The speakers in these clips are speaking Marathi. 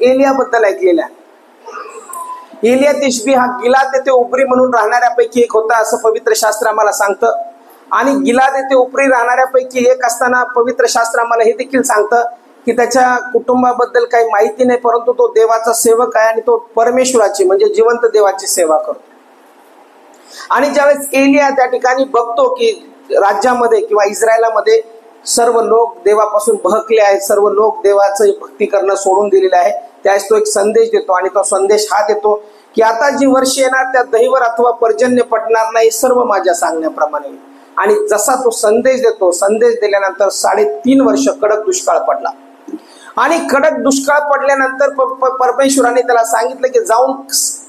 एलियाबद्दल ऐकलेलं आहे. एलिया तिशबी हा गिलाद येथे उपरी म्हणून राहणाऱ्यापैकी एक होता असं पवित्र शास्त्र आम्हाला सांगतं. आणि गिलाद येथे उपरी राहणाऱ्यापैकी एक असताना पवित्र शास्त्र आम्हाला हे देखील सांगतं की त्याच्या कुटुंबाबद्दल काही माहिती नाही, परंतु तो देवाचा सेवक आहे आणि तो परमेश्वराची म्हणजे जिवंत देवाची सेवा करतो. आणि ज्यावेळेस एलिया त्या ठिकाणी बघतो की राज्यामध्ये किंवा इस्रायलामध्ये सर्व लोक देवापासून बहकले आहेत, सर्व लोक देवाचं भक्ती करणं सोडून दिलेलं आहे, त्यावेळेस तो एक संदेश देतो. आणि तो संदेश हा देतो की आता जी वर्ष येणार त्या दहीवर अथवा पर्जन्य पडणार नाही, सर्व माझ्या सांगण्याप्रमाणे. आणि जसा तो संदेश देतो, संदेश दिल्यानंतर 3.5 वर्ष कडक दुष्काळ पडला. आणि कडक दुष्काळ पडल्यानंतर परमेश्वराने त्याला सांगितलं की जाऊन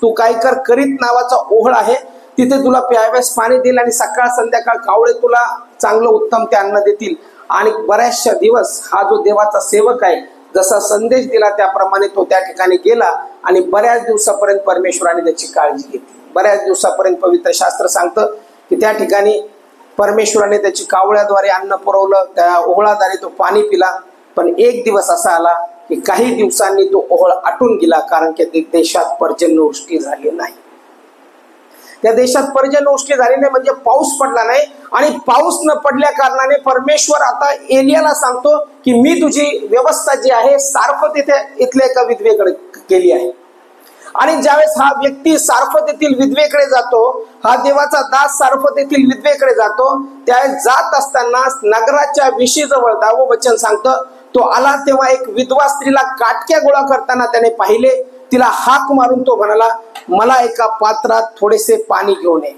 तू काय कर, करीत नावाचा ओहळ आहे, तिथे तुला प्याव्यास पाणी देईल आणि सकाळ संध्याकाळ कावळे तुला चांगलं उत्तम ते अन्न देतील. आणि बऱ्याचशा दिवस हा जो देवाचा सेवक आहे जसा संदेश दिला त्याप्रमाणे तो त्या ठिकाणी गेला आणि बऱ्याच दिवसापर्यंत परमेश्वराने त्याची काळजी घेतली. बऱ्याच दिवसापर्यंत पवित्र शास्त्र सांगतं की त्या ठिकाणी परमेश्वराने त्याची कावळ्याद्वारे अन्न पुरवलं, त्या ओहळाद्वारे तो पाणी पिला. पण एक दिवस असा आला की काही दिवसांनी तो ओहळ आटून गेला, कारण की देशात पर्जन्यवृष्टी झाली नाही. त्या देशात पर्जन्यवृष्टी झाली नाही म्हणजे पाऊस पडला नाही. आणि पाऊस न पडल्या कारणाने परमेश्वर आता एलियाला सांगतो की मी तुझी व्यवस्था जी आहे सारफत इथल्या एका विधवेकडे केली आहे. आणि ज्यावेळेस हा व्यक्ती सारफत येथील विधवेकडे जातो, हा देवाचा दास सारफत येथील विधवेकडे जातो, त्यावेळेस जात असताना नगराच्या विशीजवळ 10वं वचन सांगतं, तो आला तेव्हा एक विधवा स्त्रीला काटक्या गोळा करताना त्याने पाहिले. तिला हाक मारून तो म्हणाला, मला एका पात्रात थोडेसे पाणी घेऊन ये.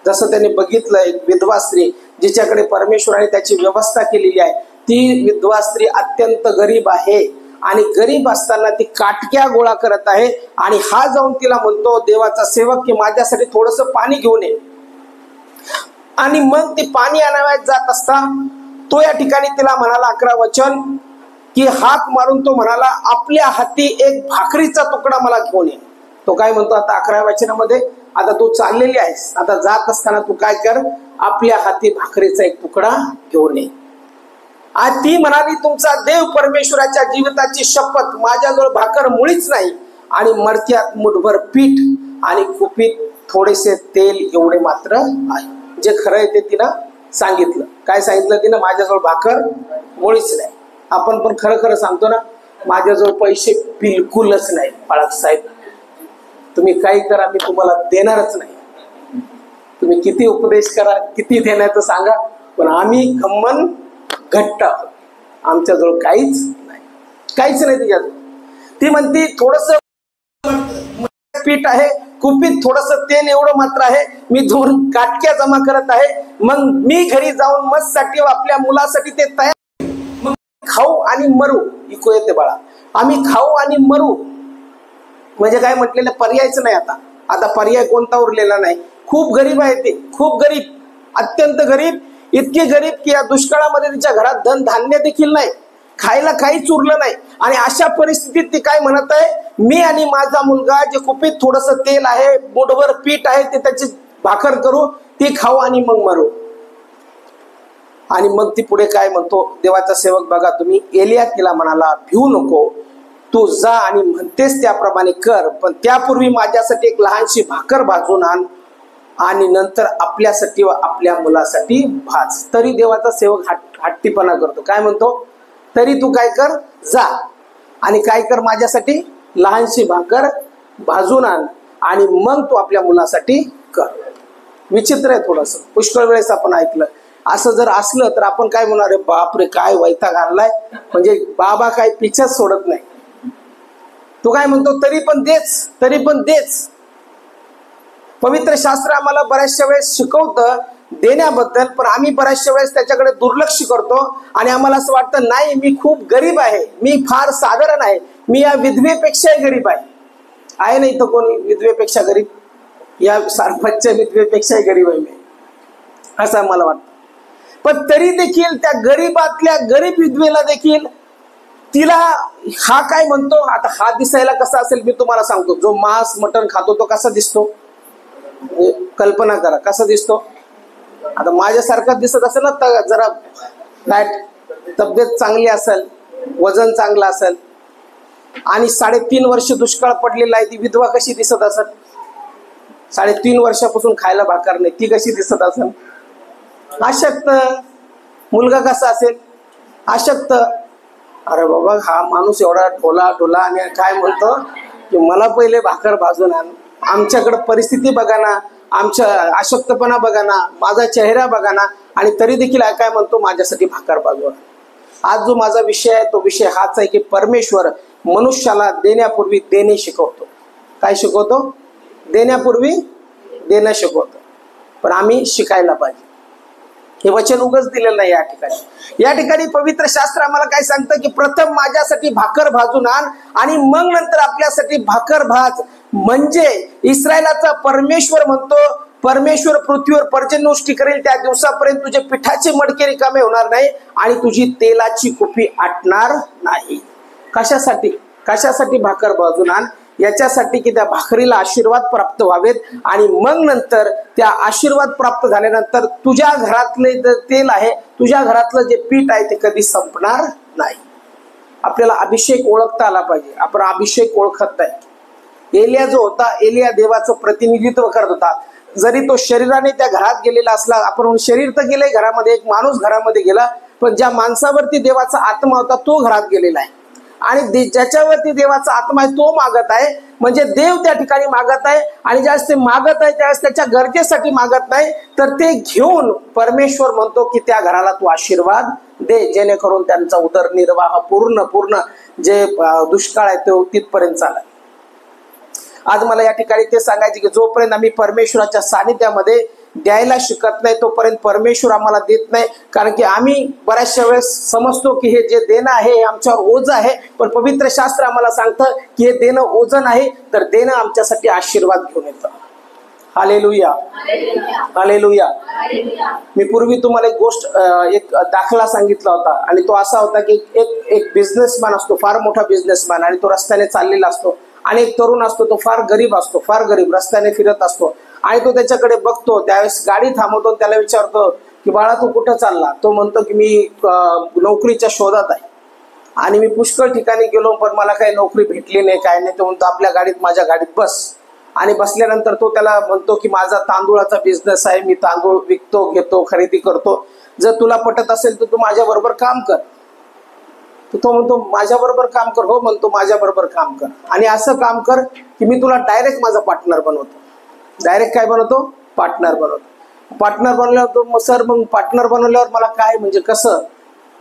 जसं त्याने बघितलं एक विधवा स्त्री जिच्याकडे परमेश्वराने त्याची व्यवस्था केलेली आहे, ती विधवा स्त्री अत्यंत गरीब आहे आणि गरीब असताना ती काटक्या गोळा करत आहे. आणि हा जाऊन तिला म्हणतो देवाचा सेवक की माझ्यासाठी थोडंसं पाणी घेऊन ये. आणि मग ती पाणी आणावयास जात असता तो या ठिकाणी तिला म्हणाला, 11 वचन, की हाक मारून तो म्हणाला, आपल्या हाती एक भाकरीचा तुकडा मला घेऊन ये. तो काय म्हणतो आता 11व्या वचनामध्ये, आता तू चाललेली आहेस, आता जात असताना तू काय कर, आपल्या हाती भाकरीचा एक तुकडा घेऊन ये. आज ती म्हणाली, तुमचा देव परमेश्वराच्या जीविताची शपथ, माझ्याजवळ भाकर मुळीच नाही आणि मडक्यात मुठभर पीठ आणि कुपीत थोडेसे तेल एवढे मात्र आहे. जे खरं आहे ते तिनं सांगितलं. काय सांगितलं तिनं? माझ्याजवळ भाकर मुळीच नाही. आपण पण खरं खरं सांगतो ना, माझ्याजवळ पैसे बिलकुलच नाही. बाळक साहेब, तुम्ही काही करा, मी तुम्हाला देणारच नाही. तुम्ही किती उपदेश करा, किती देण्याचं सांगा, पण आम्ही खम्मन घट्ट आहोत. आमच्याजवळ काहीच नाही, काहीच नाही तिच्याजवळ. ती म्हणती थोडस पीठ आहे, कुपीत थोडस तेल एवढं मात्र आहे, मी 2 काटक्या जमा करत आहे, मग मी घरी जाऊन मस्तसाठी व आपल्या मुलासाठी ते तयार, मग खाऊ आणि मरू. इको येते बाळा, आम्ही खाऊ आणि मरू. म्हणजे काय म्हटलेलं, पर्यायच नाही. आता पर्याय कोणता उरलेला नाही. खूप गरीब आहे ते, खूप गरीब, अत्यंत गरीब, इतके गरीब की या दुष्काळामध्ये तिच्या घरात धन धान्य देखील नाही, खायला काहीच उरलं नाही. आणि अशा परिस्थितीत ती काय म्हणत आहे, मी आणि माझा मुलगा जे कुपीत थोडस तेल आहे, मुठभर पीठ आहे, ते त्याची भाकर करू, ती खाऊ आणि मग मरू. आणि मग ती पुढे काय म्हणतो, देवाचा सेवक बघा तुम्ही, एलिया तिला म्हणाला, भिवू नको, तू जा आणि म्हणतेस त्याप्रमाणे कर, पण त्यापूर्वी माझ्यासाठी एक लहानशी भाकर भाजून आण आणि नंतर आपल्यासाठी व आपल्या मुलासाठी भाज. तरी देवाचा सेवक हट्टीपणा करतो. काय म्हणतो, तरी तू काय कर, जा आणि काय कर, माझ्यासाठी लहानशी भाकर भाजून आण आणि मग तू आपल्या मुलासाठी कर. विचित्र आहे थोडस. पुष्कळ वेळेस आपण ऐकलं असं. जर असलं तर आपण काय म्हणणार, रे बापरे काय वैताग आणलाय, म्हणजे बाबा काय पिछाच सोडत नाही. तो काय म्हणतो, तरी पण देच, तरी पण देच. पवित्र शास्त्र आम्हाला बऱ्याचशा वेळेस शिकवतं देण्याबद्दल, पण आम्ही बऱ्याचशा वेळेस त्याच्याकडे दुर्लक्ष करतो आणि आम्हाला असं वाटतं नाही, मी खूप गरीब आहे, मी फार साधारण आहे, मी या विधवेपेक्षाही गरीब आहे नाही तर कोणी विधवेपेक्षा गरीब, या सारफतच्या विधवेपेक्षाही गरीब आहे मी, असं मला वाटतं. पण तरी देखील त्या गरीबातल्या गरीब विधवेला देखील तिला हा काय म्हणतो, आता हा दिसायला कसा असेल मी तुम्हाला सांगतो. जो मांस मटण खातो तो कसा दिसतो, कल्पना करा कसा दिसतो. आता माझ्यासारखा दिसत असेल ना, जरा तब्येत चांगली असेल, वजन चांगलं असेल, आणि 3.5 वर्ष दुष्काळ पडलेला आहे, ती विधवा कशी दिसत असेल? 3.5 वर्षापासून खायला भाकर नाही, ती कशी दिसत असेल? अशक्त. मुलगा कसा असेल? अशक्त. अरे बाबा, हा माणूस एवढा ढोला आणि काय म्हणतो की मला पहिले भाकर भाजून आण. आमच्याकडे परिस्थिती बघा ना, आमच्या अशक्तपणा बघा ना, माझा चेहरा बघा ना, आणि तरी देखील काय म्हणतो, माझ्यासाठी भाकर भाजून. आज जो माझा विषय आहे तो विषय हाच आहे की परमेश्वर मनुष्याला देण्यापूर्वी देणे शिकवतो. काय शिकवतो? देण्यापूर्वी देणं शिकवतो. पण आम्ही शिकायला पाहिजे. हे वचन उगाच दिलेलं नाही. या ठिकाणी पवित्र शास्त्र आम्हाला काय सांगतं की प्रथम माझ्यासाठी भाकर भाजून आण आणि मग नंतर आपल्यासाठी भाकर भाज. म्हणजे इस्रायलाचा परमेश्वर म्हणतो, परमेश्वर पृथ्वीवर पर्जन्यवृष्टी करेल, त्या दिवसापर्यंत तुझे पिठाचे मडके रिकामे होणार नाही आणि तुझी तेलाची कुपी आटणार नाही. कशासाठी भाकर भाजून आण? याच्यासाठी की त्या भाकरीला आशीर्वाद प्राप्त व्हावेत आणि मग नंतर त्या आशीर्वाद प्राप्त झाल्यानंतर तुझ्या घरातले जे तेल आहे, तुझ्या घरातलं जे पीठ आहे ते कधी संपणार नाही. आपल्याला अभिषेक ओळखता आला पाहिजे. आपण अभिषेक ओळखत नाही. एलिया जो होता, एलिया देवाचं प्रतिनिधित्व करत होता. जरी तो शरीराने त्या घरात गेलेला असला, आपण शरीर तर गेले घरामध्ये, एक माणूस घरामध्ये गेला, पण ज्या माणसावरती देवाचा आत्मा होता तो घरात गेलेला आहे. आणि ज्याच्यावरती देवाचा आत्मा आहे तो मागत आहे. म्हणजे देव त्या ठिकाणी मागत आहे आणि ज्यावेळेस ते मागत आहे त्यावेळेस त्याच्या गरजेसाठी मागत नाही, तर ते घेऊन परमेश्वर म्हणतो की त्या घराला तू आशीर्वाद दे, जेणेकरून त्यांचा उदरनिर्वाह पूर्ण जे दुष्काळ आहे तो तिथपर्यंत चालेल. आज मला या ठिकाणी ते सांगायचे की जोपर्यंत आम्ही परमेश्वराच्या सानिध्यामध्ये द्यायला शिकत नाही तोपर्यंत परमेश्वर आम्हाला देत नाही. कारण की आम्ही बऱ्याचशा वेळेस समजतो की हे जे देणं आहे हे आमच्यावर ओझं आहे, पण पवित्र शास्त्र आम्हाला सांगतं की हे देणं ओझं नाही, तर देणं आमच्यासाठी आशीर्वाद घेऊन येतं. Hallelujah, hallelujah. मी पूर्वी तुम्हाला एक गोष्ट, एक दाखला सांगितला होता आणि तो असा होता की एक बिझनेसमॅन असतो, फार मोठा बिझनेसमॅन, आणि तो रस्त्याने चाललेला असतो. आणि एक तरुण असतो, तो फार गरीब असतो, फार गरीब, रस्त्याने फिरत असतो. आणि तो त्याच्याकडे बघतो, त्यावेळेस गाडी थांबवतो, त्याला विचारतो की बाळा तू कुठं चालला? तो म्हणतो की मी नोकरीच्या शोधात आहे आणि मी पुष्कळ ठिकाणी गेलो पण मला काही नोकरी भेटली नाही, काय नाही. तो म्हणतो आपल्या गाडीत, माझ्या गाडीत बस. आणि बसल्यानंतर तो त्याला म्हणतो की माझा तांदूळाचा बिझनेस आहे, मी तांदूळ विकतो, घेतो, खरेदी करतो. जर तुला पटत असेल तर तू माझ्या बरोबर काम कर. तो म्हणतो माझ्या बरोबर काम कर. हो म्हणतो, माझ्या बरोबर काम कर. आणि असं काम कर की मी तुला डायरेक्ट माझा पार्टनर बनवतो. डायरेक्ट काय बनवतो? पार्टनर बनवतो. पार्टनर बनल्यावर तो मग सर मग पार्टनर बनवल्यावर मला काय, म्हणजे कसं?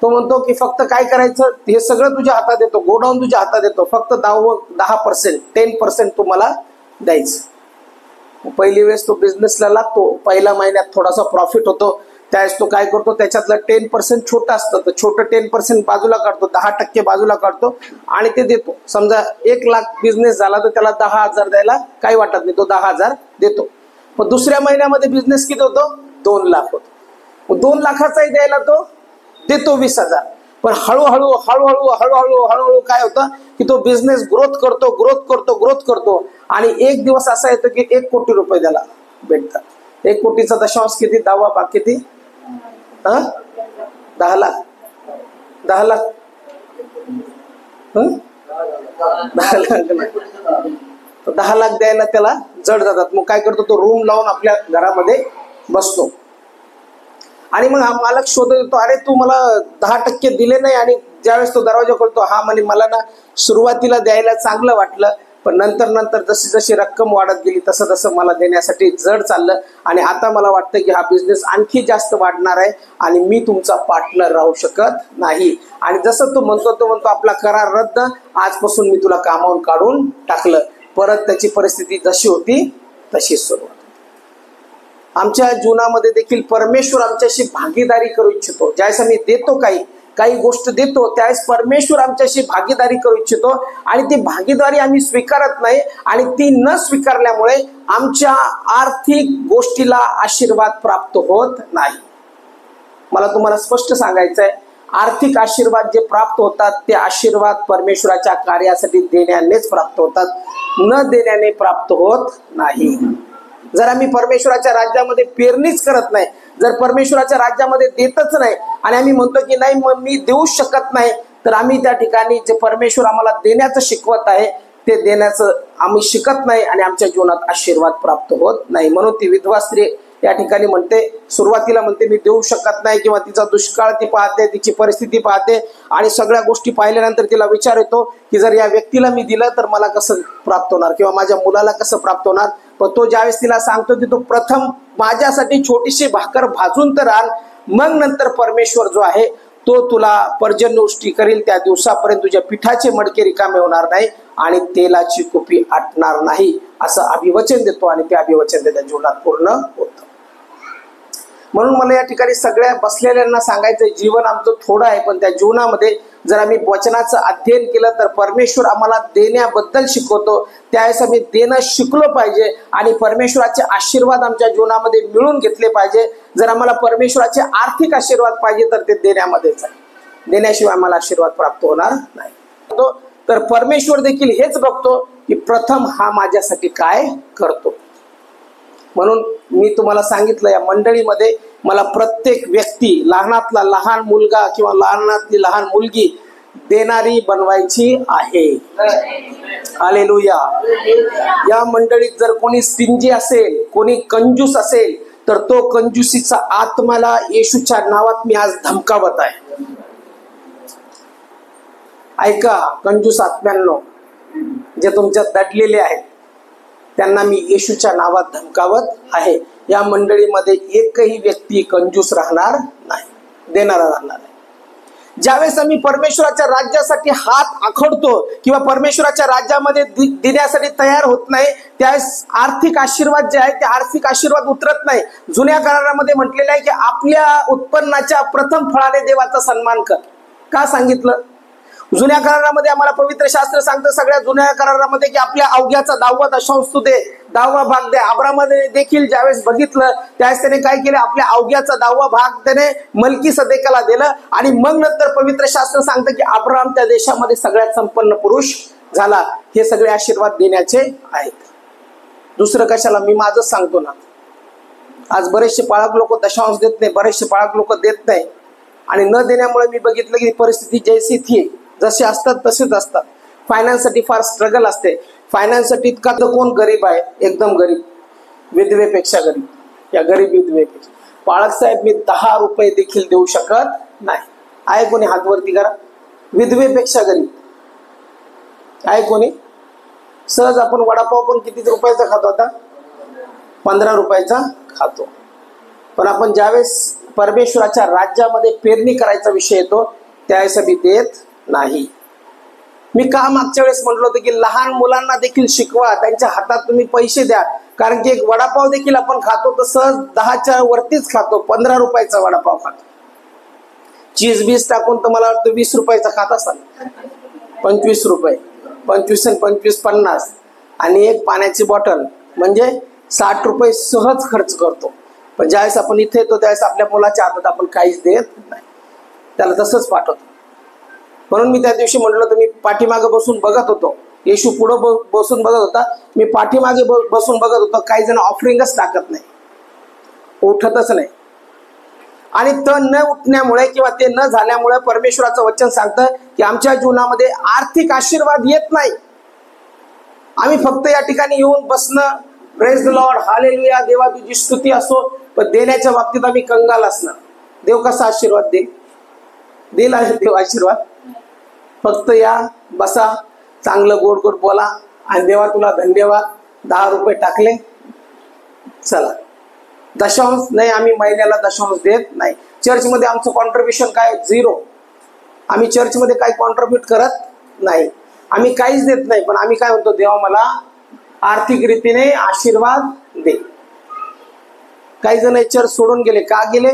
तो म्हणतो की फक्त काय करायचं, हे सगळं तुझ्या हातात देतो, गोडाऊन तुझ्या हातात देतो, फक्त 10% 10% तुम्हाला द्यायचं. पहिली वेळेस तो बिझनेसला लागतो, पहिल्या महिन्यात थोडासा प्रॉफिट होतो, त्यावेळेस तो काय करतो, त्याच्यातलं 10% छोटं असतं तर छोटं 10% बाजूला काढतो, 10% बाजूला काढतो आणि ते देतो. समजा 1 लाख बिझनेस झाला तर त्याला 10,000 द्यायला काही वाटत नाही, तो 10,000 देतो. पण दुसऱ्या महिन्यामध्ये बिझनेस किती होतो? 2 लाख होतो. 2 लाखाचाही द्यायला तो देतो 20,000. पण हळूहळू काय होतं की तो बिझनेस ग्रोथ करतो आणि एक दिवस असा येतो की 1 कोटी रुपये त्याला भेटतात. 1 कोटीचा दशांश किती? 10 भाग किती? 10 लाख. 10 लाख 10 लाख द्यायला त्याला जड जातात. मग काय करतो, तो रूम लावून आपल्या घरामध्ये बसतो आणि मग हा मालक शोधत येतो, अरे तू मला 10% दिले नाही. आणि ज्यावेळेस तो दरवाजा खोलतो, हा म्हणे मला ना सुरुवातीला द्यायला चांगलं वाटलं, पण नंतर जशी जशी रक्कम वाढत गेली तसं मला देण्यासाठी जड चाललं आणि आता मला वाटतं की हा बिझनेस आणखी जास्त वाढणार आहे आणि मी तुमचा पार्टनर राहू शकत नाही. आणि जसं तो म्हणतो आपला करार रद्द, आजपासून मी तुला कामावून काढून टाकलं. परत त्याची परिस्थिती जशी होती तशीच सुरू होती. आमच्या जीवनामध्ये देखील परमेश्वर आमच्याशी भागीदारी करू इच्छितो. ज्यावेळेस आम्ही देतो काही गोष्ट देतो त्यावेळेस परमेश्वर आमच्याशी भागीदारी करू इच्छितो आणि ती भागीदारी आम्ही स्वीकारत नाही आणि ती न स्वीकारल्यामुळे आमच्या आर्थिक गोष्टीला आशीर्वाद प्राप्त होत नाही. मला तुम्हाला स्पष्ट सांगायचं आहे, आर्थिक आशीर्वाद जे प्राप्त होतात ते आशीर्वाद परमेश्वराच्या कार्यासाठी देण्यानेच प्राप्त होतात, न देण्याने प्राप्त होत नाही. जर आम्ही परमेश्वराच्या राज्यामध्ये पेरणीच करत नाही, जर परमेश्वराच्या राज्यामध्ये देतच नाही आणि आम्ही म्हणतो की नाही मग मी देऊ शकत नाही, तर आम्ही त्या ठिकाणी जे परमेश्वर आम्हाला देण्याचं शिकवत आहे ते देण्याचं आम्ही शिकत नाही आणि आमच्या जीवनात आशीर्वाद प्राप्त होत नाही. म्हणून ती विधवा स्त्री या ठिकाणी म्हणते, सुरुवातीला म्हणते मी देऊ शकत नाही, किंवा तिचा दुष्काळ ती पाहते, तिची परिस्थिती पाहते आणि सगळ्या गोष्टी पाहिल्यानंतर तिला विचार येतो की जर या व्यक्तीला मी दिलं तर मला कसं प्राप्त होणार, किंवा माझ्या मुलाला कसं प्राप्त होणार. पण तो ज्यावेळेस तिला सांगतो की तो प्रथम माझ्यासाठी छोटीशी भाकर भाजून तर आण, मग नंतर परमेश्वर जो आहे तो तुला पर्जन्यवृष्टी करील, त्या दिवसापर्यंत तुझ्या पिठाचे मडके रिकामे होणार नाही आणि तेलाची कुपी आटणार नाही, असं अभिवचन देतो आणि ते अभिवचन त्याच्या जीवनात पूर्ण होतं. म्हणून मला या ठिकाणी सगळ्या बसलेल्यांना सांगायचं, जीवन आमचं थोडं आहे, पण त्या जीवनामध्ये जर आम्ही वचनाचं अध्ययन केलं तर परमेश्वर आम्हाला देण्याबद्दल शिकवतो. त्यावेळेस आम्ही देणं शिकलो पाहिजे आणि परमेश्वराचे आशीर्वाद आमच्या जीवनामध्ये मिळून घेतले पाहिजे. जर आम्हाला परमेश्वराचे आर्थिक आशीर्वाद पाहिजे तर ते देण्यामध्येच आहे, देण्याशिवाय आम्हाला आशीर्वाद प्राप्त होणार नाही. तर परमेश्वर देखील हेच बघतो की प्रथम हा माझ्यासाठी काय करतो. म्हणून मी तुम्हाला सांगितलं, या मंडळीमध्ये मला प्रत्येक व्यक्ती, लहानातला लहान मुलगा किंवा लहानातली लहान मुलगी देणारी बनवायची आहे. हालेलुया. या मंडळीत जर कोणी स्टिंजी असेल, कोणी कंजूस असेल, तर तो कंजूसीचा आत्म्याला येशूच्या नावात मी आज धमकावत आहे. ऐका कंजूस आत्म्यांनो, जे तुमच्यात दडलेले आहेत त्यांना मी येशूच्या नावात धमकावत आहे. या मंडळीमध्ये एकही व्यक्ती कंजूस राहणार नाही, देणारा राहणार नाही. ज्यावेळेस आम्ही परमेश्वराच्या राज्यासाठी हात आखडतो किंवा परमेश्वराच्या राज्यामध्ये देण्यासाठी तयार होत नाही, त्यावेळेस आर्थिक आशीर्वाद जे आहे ते आर्थिक आशीर्वाद उतरत नाही. जुन्या करारामध्ये म्हटलेलं आहे की आपल्या उत्पन्नाच्या प्रथम फळाने देवाचा सन्मान कर. का सांगितलं? जुन्या करारामध्ये आम्हाला पवित्र शास्त्र सांगतं, सगळ्या जुन्या करारामध्ये, की आपल्या अवघ्याचा 10वा दशांश तू दे, 10वा भाग दे. अब्रामध्ये देखील ज्यावेळेस बघितलं त्यावेळेस त्याने काय केलं, आपल्या अवघ्याचा 10वा भाग त्याने मल्कीसदेकाला दिलं आणि मग नंतर पवित्र शास्त्र सांगतं की अब्राम त्या देशामध्ये सगळ्यात संपन्न पुरुष झाला. हे सगळे आशीर्वाद देण्याचे आहेत. दुसरं कशाला? मी माझंच सांगतो ना. आज बरेचसे पाळक लोक दशांश देत नाही, बरेचसे पाळक लोक देत नाही आणि न देण्यामुळे मी बघितलं की परिस्थिती जैसी थी, जसे असतात तसेच असतात. फायनान्ससाठी फार स्ट्रगल असते. फायनान्ससाठी इतका तर कोण गरीब आहे, एकदम गरीब, विधवेपेक्षा गरीब, या गरीब विधवेपेक्षा. पाळक साहेब मी 10 रुपये देखील देऊ शकत नाही. आहे कोणी? हातवरती करा. विधवेपेक्षा गरीब आहे कोणी? सहज आपण वडापाव पण किती रुपयाचा खातो आता? 15 रुपयाचा खातो. पण आपण ज्यावेळेस परमेश्वराच्या राज्यामध्ये पेरणी करायचा विषय येतो त्यावेळेस आम्ही देत नाही. मी का मागच्या वेळेस म्हटलं होतं की लहान मुलांना देखील शिकवा, त्यांच्या हातात तुम्ही पैसे द्या. कारण की एक वडापाव देखील आपण खातो तर सहज 10च्या वरतीच खातो, 15 रुपयाचा वडापाव खातो. चीज बीज टाकून तर मला वाटतं 20 रुपयाचा खात असाल. 25 रुपये, 25 आणि 25 50, आणि एक पाण्याची बॉटल म्हणजे 60 रुपये सहज खर्च करतो. पण ज्यावेळेस आपण इथे येतो त्यावेळेस आपल्या मुलाच्या हातात आपण काहीच देत नाही, त्याला तसंच पाठवतो. म्हणून मी त्या दिवशी म्हटलं तर मी पाठीमागे बसून बघत होतो, येशू पुढं बसून बघत होता, मी पाठीमागे बसून बघत होतो. काही जण ऑफरिंगच टाकत नाही, उठतच नाही. आणि न उठण्यामुळे किंवा ते न झाल्यामुळे परमेश्वराचं वचन सांगतं की आमच्या जीवनामध्ये आर्थिक आशीर्वाद येत नाही. आम्ही फक्त या ठिकाणी येऊन बसणं, प्रेज द लॉर्ड, हालेलुया, देवा तुझी स्तुती असो, पण देण्याच्या बाबतीत आम्ही कंगाल असणार. देव कसा आशीर्वाद देईल आहे देव आशीर्वाद? फक्त या, बसा, चांगलं गोड गोड बोला आणि देवा तुला धन्यवाद, 10 रुपये टाकले, चला. दशांश नाही, आम्ही महिन्याला दशांश देत नाही. चर्चमध्ये आमचं कॉन्ट्रीब्युशन काय? 0. आम्ही चर्चमध्ये काही कॉन्ट्रीब्युट करत नाही, आम्ही काहीच देत नाही. पण आम्ही काय म्हणतो, देवा मला आर्थिक रीतीने आशीर्वाद दे. काही जण चर्च सोडून गेले. का गेले?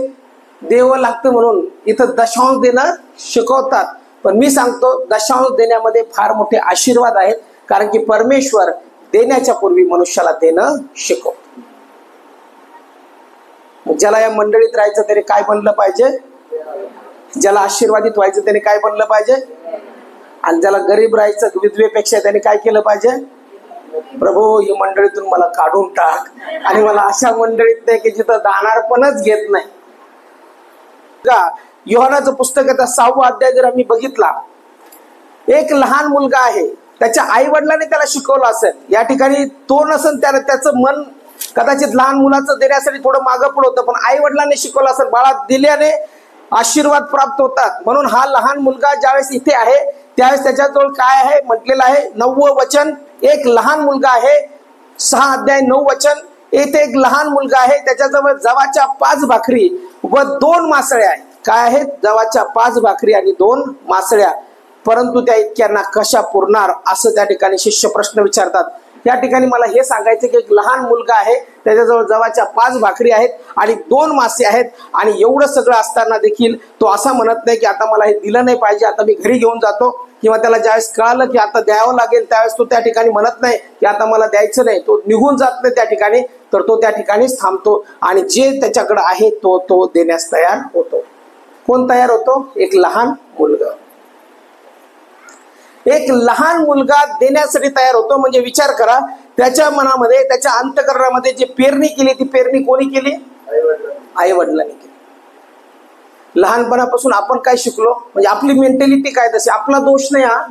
देव लागतं म्हणून. इथं दशांश देणं शिकवतात, पण मी सांगतो दशांश देण्यामध्ये फार मोठे आशीर्वाद आहेत. कारण की परमेश्वर देण्याच्या पूर्वी मनुष्याला देणं शिकवतो. ज्याला या मंडळीत राहायचं त्याने काय बनलं पाहिजे? ज्याला आशीर्वादित व्हायचं त्याने काय बनलं पाहिजे? आणि ज्याला गरीब राहायचं, विधवेपेक्षा, त्याने काय केलं पाहिजे? प्रभू ही मंडळीतून मला काढून टाक आणि मला अशा मंडळीत नाही की जिथं दानार्पणच घेत नाही. का योहानाचं पुस्तक आहे 6वा अध्याय जर आम्ही बघितला एक लहान मुलगा आहे, त्याच्या आई वडिलांनी त्याला शिकवलं असेल, या ठिकाणी तो नसेल त्याचं मन कदाचित लहान मुलाचं देण्यासाठी थोडं मागं पुढं होतं, पण आई वडिलांनी शिकवलं असेल, बाळा दिल्याने आशीर्वाद प्राप्त होतात. म्हणून हा लहान मुलगा ज्यावेळेस इथे आहे त्यावेळेस त्याच्याजवळ काय आहे म्हटलेलं आहे, 9वं वचन, एक लहान मुलगा आहे, 6 अध्याय 9 वचन. येथे एक लहान मुलगा आहे, त्याच्याजवळ जवाच्या 5 भाकरी व 2 मासळ्या आहेत. काय आहेत? जवाच्या 5 भाकरी आणि 2 मासळ्या, परंतु त्या इतक्यांना कशा पुरणार, असं त्या ठिकाणी शिष्य प्रश्न विचारतात. या ठिकाणी मला हे सांगायचं की एक लहान मुलगा आहे, त्याच्याजवळ जवाच्या 5 भाकरी आहेत आणि 2 मासे आहेत, आणि एवढं सगळं असताना देखील तो असा म्हणत नाही की आता मला हे दिलं नाही पाहिजे, आता मी घरी घेऊन जातो. किंवा त्याला ज्यावेळेस कळालं की आता द्यावं लागेल त्यावेळेस तो त्या ठिकाणी म्हणत नाही की आता मला द्यायचं नाही, तो निघून जात नाही त्या ठिकाणी, तर तो त्या ठिकाणीच थांबतो आणि जे त्याच्याकडे आहे तो देण्यास तयार होतो. कोण तयार होतो? एक लहान मुलगा. एक लहान मुलगा देण्यासाठी तयार होतो. म्हणजे विचार करा, त्याच्या मनामध्ये, त्याच्या अंतःकरणामध्ये जे पेरणी केली, ती पेरणी कोणी केली? आई वडिलांनी केली. लहानपणापासून आपण काय शिकलो, म्हणजे आपली मेंटॅलिटी काय तशी, आपला दोष नाही हा,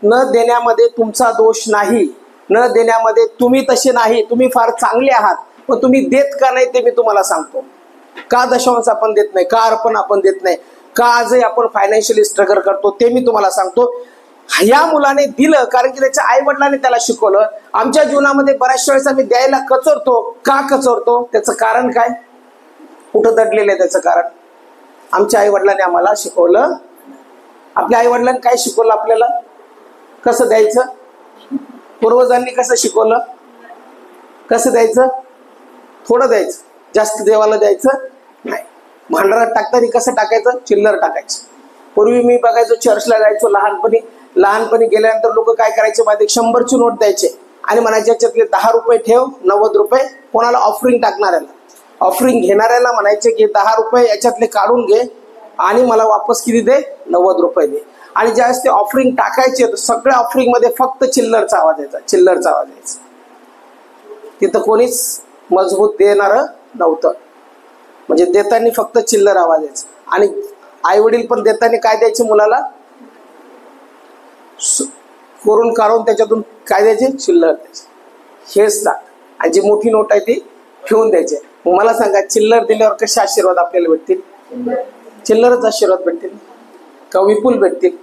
न देण्यामध्ये तुमचा दोष नाही, न देण्यामध्ये तुम्ही तसे नाही, तुम्ही फार चांगले आहात, पण तुम्ही देत का नाही ते मी तुम्हाला सांगतो. का दशांश आपण देत नाही, का अर्पण आपण देत नाही, का आजही आपण फायनान्शियली स्ट्रगल करतो ते मी तुम्हाला सांगतो. या मुलाने दिलं कारण की त्याच्या आई वडिलांनी त्याला शिकवलं. आमच्या जीवनामध्ये बऱ्याचशा वेळेस आम्ही द्यायला कचरतो. का कचरतो? त्याचं कारण काय? कुठं दडलेलं आहे त्याचं कारण? आमच्या आई वडिलांनी आम्हाला शिकवलं. आपल्या आई वडिलांनी काय शिकवलं आपल्याला? कसं द्यायचं? पूर्वजांनी कसं शिकवलं? कसं द्यायचं? थोडं द्यायचं, जास्त देवाला द्यायचं नाही. भांडारात टाकताना कसं टाकायचं? चिल्लर टाकायचं. पूर्वी मी बघायचो, चर्चला जायचो लहानपणी गेल्यानंतर लोक काय करायचे माहिती? 100ची नोट द्यायचे आणि म्हणायचे याच्यातले 10 रुपये ठेव, 90 रुपये कोणाला ऑफरिंग टाकणाऱ्याला, ऑफरिंग घेणाऱ्याला म्हणायचे की 10 रुपये याच्यातले काढून घे आणि मला वापस किती दे? 90 रुपये दे. आणि ज्यावेळेस ते ऑफरिंग टाकायचे तर सगळ्या ऑफरिंग मध्ये फक्त चिल्लरचा आवाज यायचा, चिल्लरचा आवाज यायचा. तिथं कोणीच मजबूत देणार नव्हतं, म्हणजे देताना फक्त चिल्लर आवाज यायचा. आणि आई वडील पण देताना काय द्यायचे मुलाला? करून काढून त्याच्यातून काय द्यायचे? चिल्लर द्यायचे. हेच टाक, आणि जी मोठी नोट आहे ती ठेवून द्यायचे. मला सांगा, चिल्लर दिल्यावर कसे आशीर्वाद आपल्याला भेटतील? चिल्लरच आशीर्वाद भेटतील का विपुल भेटतील?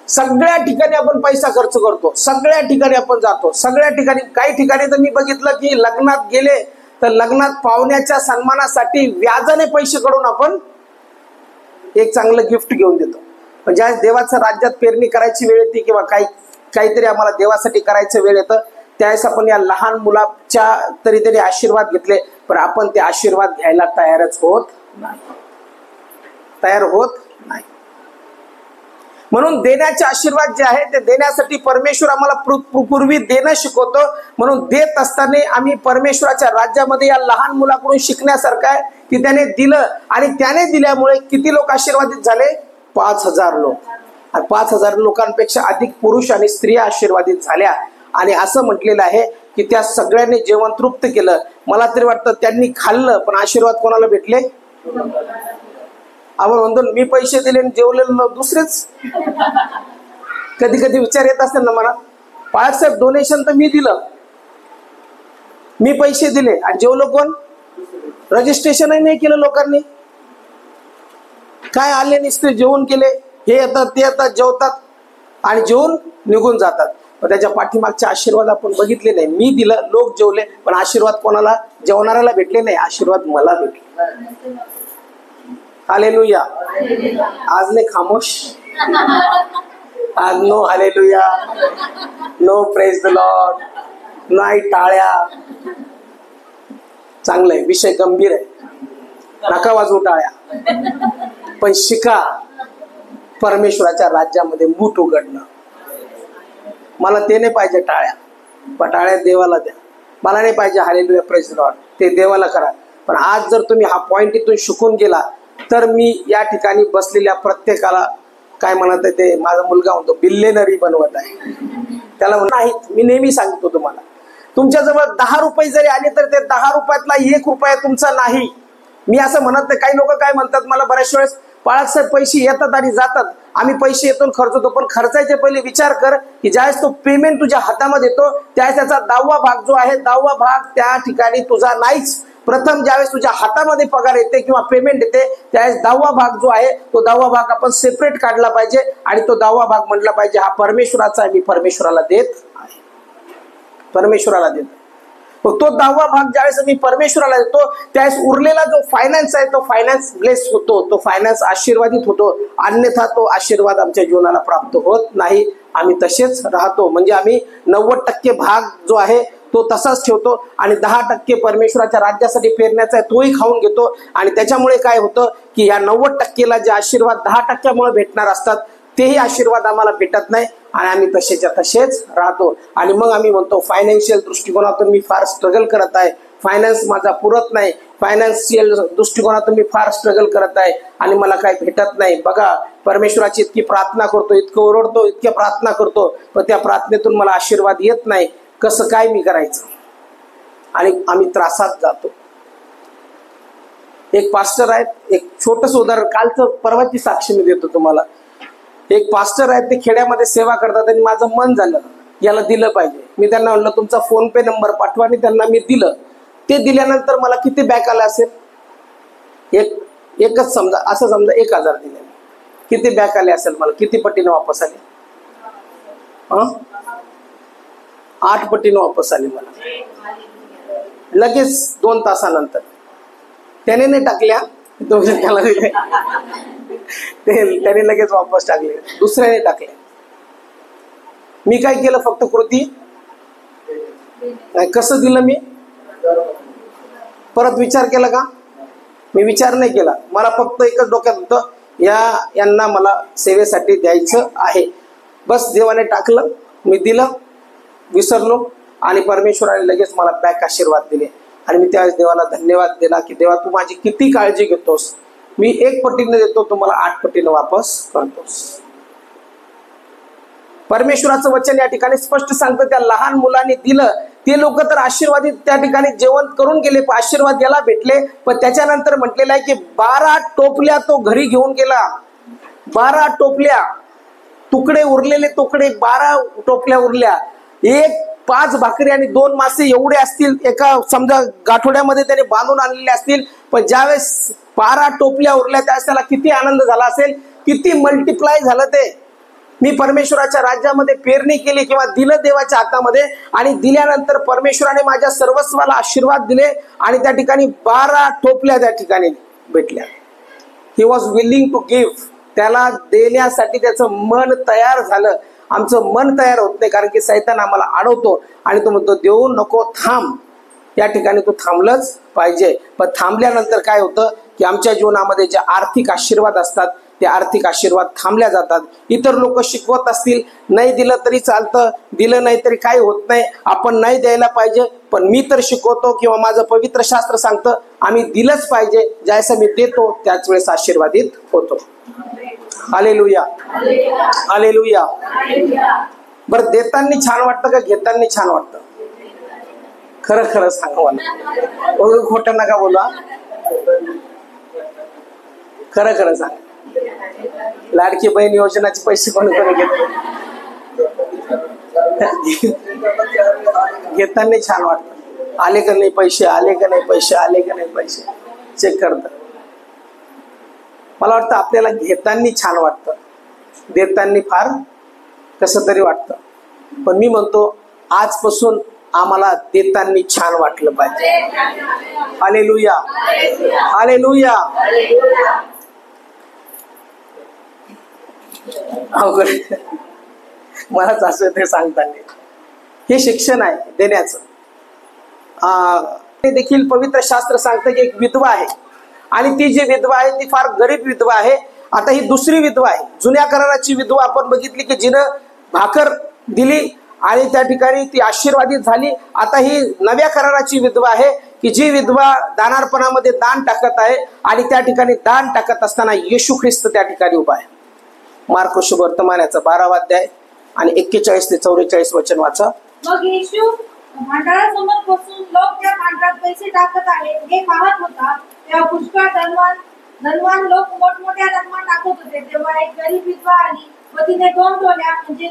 सगळ्या ठिकाणी आपण पैसा खर्च करतो, सगळ्या ठिकाणी आपण जातो, सगळ्या ठिकाणी. काही ठिकाणी तर मी बघितलं की लग्नात गेले तर लग्नात पाहुण्याच्या सन्मानासाठी व्याजाने पैसे काढून आपण एक चांगलं गिफ्ट घेऊन देतो. पण ज्या देवाच्या राज्यात पेरणी करायची वेळ येते किंवा काहीतरी आम्हाला देवासाठी करायचं वेळ येतं, त्यावेळेस आपण या लहान मुलाच्या तरी आशीर्वाद घेतले, पण आपण ते आशीर्वाद घ्यायला तयारच होत नाही, तयार होत नाही. म्हणून देण्याचे आशीर्वाद जे आहे ते देण्यासाठी परमेश्वर आम्हाला पूर्वी देणं शिकवतो. म्हणून देत असताना आम्ही परमेश्वराच्या राज्यामध्ये या लहान मुलाकडून शिकण्यासारखं आहे की त्याने दिलं, आणि त्याने दिल्यामुळे किती लोक आशीर्वादित झाले? 5000 लोक. आणि 5000 लोकांपेक्षा अधिक पुरुष आणि स्त्रिया आशीर्वादित झाल्या. आणि असं म्हटलेलं आहे की त्या सगळ्यांनी जेवण तृप्त केलं. मला तरी वाटतं त्यांनी खाल्लं, पण आशीर्वाद कोणाला भेटले? आपण म्हणतो मी पैसे दिले आणि जेवलेलं दुसरेच. कधी कधी विचार येत असतात ना मनात, बाळासाहेब डोनेशन तर मी दिलं, मी पैसे दिले आणि जेवलो कोण? रजिस्ट्रेशनही नाही केलं लोकांनी. काय आले नुसते जेवण केले, हे येतात ते येतात, जेवतात आणि जेवून निघून जातात. पण त्याच्या पाठीमागचे आशीर्वाद आपण बघितले नाही. मी दिलं, लोक जेवले, पण आशीर्वाद कोणाला? जेवणाऱ्याला भेटले नाही, आशीर्वाद मला भेटले. हालेलुया. आज नाही खामोश, आज no hallelujah, no praise the Lord, नाही टाळ्या. चांगलंय, विषय गंभीर आहे, नका वाजवू टाळ्या, पण शिका परमेश्वराच्या राज्यामध्ये मूठ उघडणं. मला ते नाही पाहिजे टाळ्या, पण टाळ्या देवाला द्या. मला नाही पाहिजे हालेलुया प्रेज द लॉर्ड, ते देवाला करा. पण आज जर तुम्ही हा पॉइंट इथून शिकून गेला तर मी या ठिकाणी बसलेल्या प्रत्येकाला काय म्हणत आहे ते माझा मुलगा म्हणतो बिल्लेनरी बनवत आहे. त्याला नाहीत, मी नेहमी सांगतो तुम्हाला, तुमच्याजवळ 10 रुपये जरी आले तर ते 10 रुपयातला 1 रुपया तुमचा नाही. मी असं म्हणत नाही. काही लोक काय म्हणतात मला बऱ्याच वेळेस, बाळासाहेब पैसे येतात आणि जातात, आम्ही पैसे येतो खर्च होतो, पण खर्चायचे पहिले विचार कर की ज्यावेळेस तो पेमेंट तुझ्या हातामध्ये येतो त्यावेळेस त्याचा 10वा भाग जो आहे 10वा भाग त्या ठिकाणी तुझा नाहीच. प्रथम ज्यावेळेस तुझ्या हातामध्ये पगार येते किंवा पेमेंट येते त्यावेळेस 10वा भाग जो आहे तो 10वा भाग आपण सेपरेट काढला पाहिजे आणि तो 10वा भाग म्हटला पाहिजे हा परमेश्वराचा आहे, मी परमेश्वराला देत आहे, परमेश्वराला देत. तो 10वा भाग ज्यावेळेस मी परमेश्वराला देतो त्यावेळेस उरलेला जो फायनान्स आहे तो फायनान्स ब्लेस होतो, तो फायनान्स आशीर्वादित होतो. अन्यथा तो आशीर्वाद आमच्या जीवनाला प्राप्त होत नाही, आम्ही तसेच राहतो. म्हणजे आम्ही 90% भाग जो आहे तो तसाच ठेवतो आणि 10% परमेश्वराच्या राज्यासाठी पेरण्याचा आहे तोही खाऊन घेतो. आणि त्याच्यामुळे काय होतं की या 90%ला जे आशीर्वाद 10%मुळे भेटणार असतात तेही आशीर्वाद आम्हाला भेटत नाही आणि आम्ही तसेच्या तसेच राहतो. आणि मग आम्ही म्हणतो फायनान्शियल दृष्टिकोनातून मी फार स्ट्रगल करत आहे, फायनान्स माझा पुरत नाही, फायनान्शियल दृष्टिकोनातून मी फार स्ट्रगल करत आहे आणि मला काही भेटत नाही. बघा परमेश्वराची इतकी प्रार्थना करतो, इतकं ओरडतो, इतक्या प्रार्थना करतो, पण त्या प्रार्थनेतून मला आशीर्वाद येत नाही. कसं काय मी करायचं? आणि आम्ही त्रासात जातो. एक पास्टर आहेत, एक छोटस उदाहरण कालचं परवाची साक्षी मी देतो तुम्हाला. एक पास्टर आहेत, ते खेड्यामध्ये सेवा करतात आणि माझं मन झालं याला दिलं पाहिजे. मी त्यांना म्हणलं तुमचा फोन पे नंबर पाठवा आणि त्यांना मी दिलं. ते दिल्यानंतर मला किती बॅक आला असेल? एकच समजा, असं समजा 1000 दिले, किती बॅक आले असेल मला? किती पटीने वापस आले? 8 पटीने वापस आले मला लगेच 2 तासानंतर. त्याने नाही टाकल्या, त्याला दिले त्याने लगेच वापस टाकले, दुसऱ्याने टाकले. मी काय केलं? फक्त कृती. कसं दिलं मी? परत विचार केला का? मी विचार नाही केला. मला फक्त एकच डोक्यात होतं यांना मला सेवेसाठी द्यायचं आहे, बस. देवाने टाकलं, मी दिलं, विसरलो आणि परमेश्वराने लगेच मला बॅक आशीर्वाद दिले. आणि मी त्यावेळेस देवाला धन्यवाद दिला की देवा तू माझी किती काळजी घेतोस, मी 1 पटीने देतो, तुम्हाला 8 पटीने वापस करतोस. परमेश्वराचं वचन या ठिकाणी स्पष्ट सांगतं त्या लहान मुलांनी दिलं ते लोक तर आशीर्वादित त्या ठिकाणी जेवण करून गेले, आशीर्वाद याला भेटले. पण त्याच्यानंतर म्हटलेलं आहे की 12 टोपल्या तो घरी घेऊन गेला. 12 टोपल्या, तुकडे उरलेले तुकडे 12 टोपल्या उरल्या. 5 भाकरी आणि 2 मासे एवढे असतील एका समजा गाठोड्यामध्ये त्याने बांधून आणलेले असतील. पण ज्यावेळेस 12 टोपल्या उरल्या त्यावेळेस त्याला किती आनंद झाला असेल, किती मल्टिप्लाय झालं ते. मी परमेश्वराच्या राज्यामध्ये पेरणी केली किंवा दिलं देवाच्या हातामध्ये आणि दिल्यानंतर परमेश्वराने माझ्या सर्वस्वाला आशीर्वाद दिले आणि त्या ठिकाणी 12 टोपल्या त्या ठिकाणी भेटल्या. He was willing to give. त्याला देण्यासाठी त्याचं मन तयार झालं. आमचं मन तयार होत नाही कारण की सैतान आम्हाला अडवतो आणि तो म्हणतो देऊ नको, थांब. या ठिकाणी तो थांबलंच पाहिजे. पण थांबल्यानंतर काय होतं की आमच्या जीवनामध्ये जे आर्थिक आशीर्वाद असतात ते आर्थिक आशीर्वाद थांबल्या जातात. इतर लोक शिकवत असतील नाही दिलं तरी चालतं, दिलं नाही तरी काही होत नाही, आपण नाही द्यायला पाहिजे. पण मी तर शिकवतो किंवा माझं पवित्र शास्त्र सांगतं आम्ही दिलंच पाहिजे. ज्यावेळेस मी देतो त्याच वेळेस आशीर्वादित होतो. Hallelujah, hallelujah. बरं, देताना छान वाटतं का घेताना छान वाटतं? खरं खरं सांगा मला, खोटं नका बोला, खरं खरं सांगा. लाडकी बहीण योजनाचे पैसे कोणी कोणी घेतले? घेताना छान वाटतं. आले का नाही पैसे, आले का नाही पैसे, आले का नाही पैसे चेक करतात. मला वाटतं आपल्याला घेताना छान वाटतं, देताना फार कसं तरी वाटतं. पण मी म्हणतो आजपासून आम्हाला देताना छान वाटलं पाहिजे. Hallelujah, hallelujah. मलाच असं ते सांगताना हे शिक्षण आहे देण्याचं. ते देखील पवित्र शास्त्र सांगतं की एक विधवा आहे आणि ती जी विधवा आहे ती फार गरीब विधवा आहे. आता ही दुसरी विधवा आहे. जुन्या कराराची विधवा आपण बघितली की जिनं भाकर दिली आणि त्या ठिकाणी ती आशीर्वादित झाली. आता ही नव्या कराराची विधवा आहे की जी विधवा दानार्पणामध्ये दान टाकत आहे आणि त्या ठिकाणी दान टाकत असताना येशू ख्रिस्त त्या ठिकाणी उभा आहे. मार्क शुभ वर्तमानाचा 12वा अध्याय आणि 41 ते 44 वचन वाचा. मग येशू भांडारासमोर बसून लोक त्या भांडारात पैसे टाकत आहेत हे पाहत होता. तेव्हा पुष्कळ धनवान धनवान लोक मोठमोठ्या रकमा टाकत होते, तेव्हा एक गरीब विधवा आली व तिने 2 टोल्या म्हणजे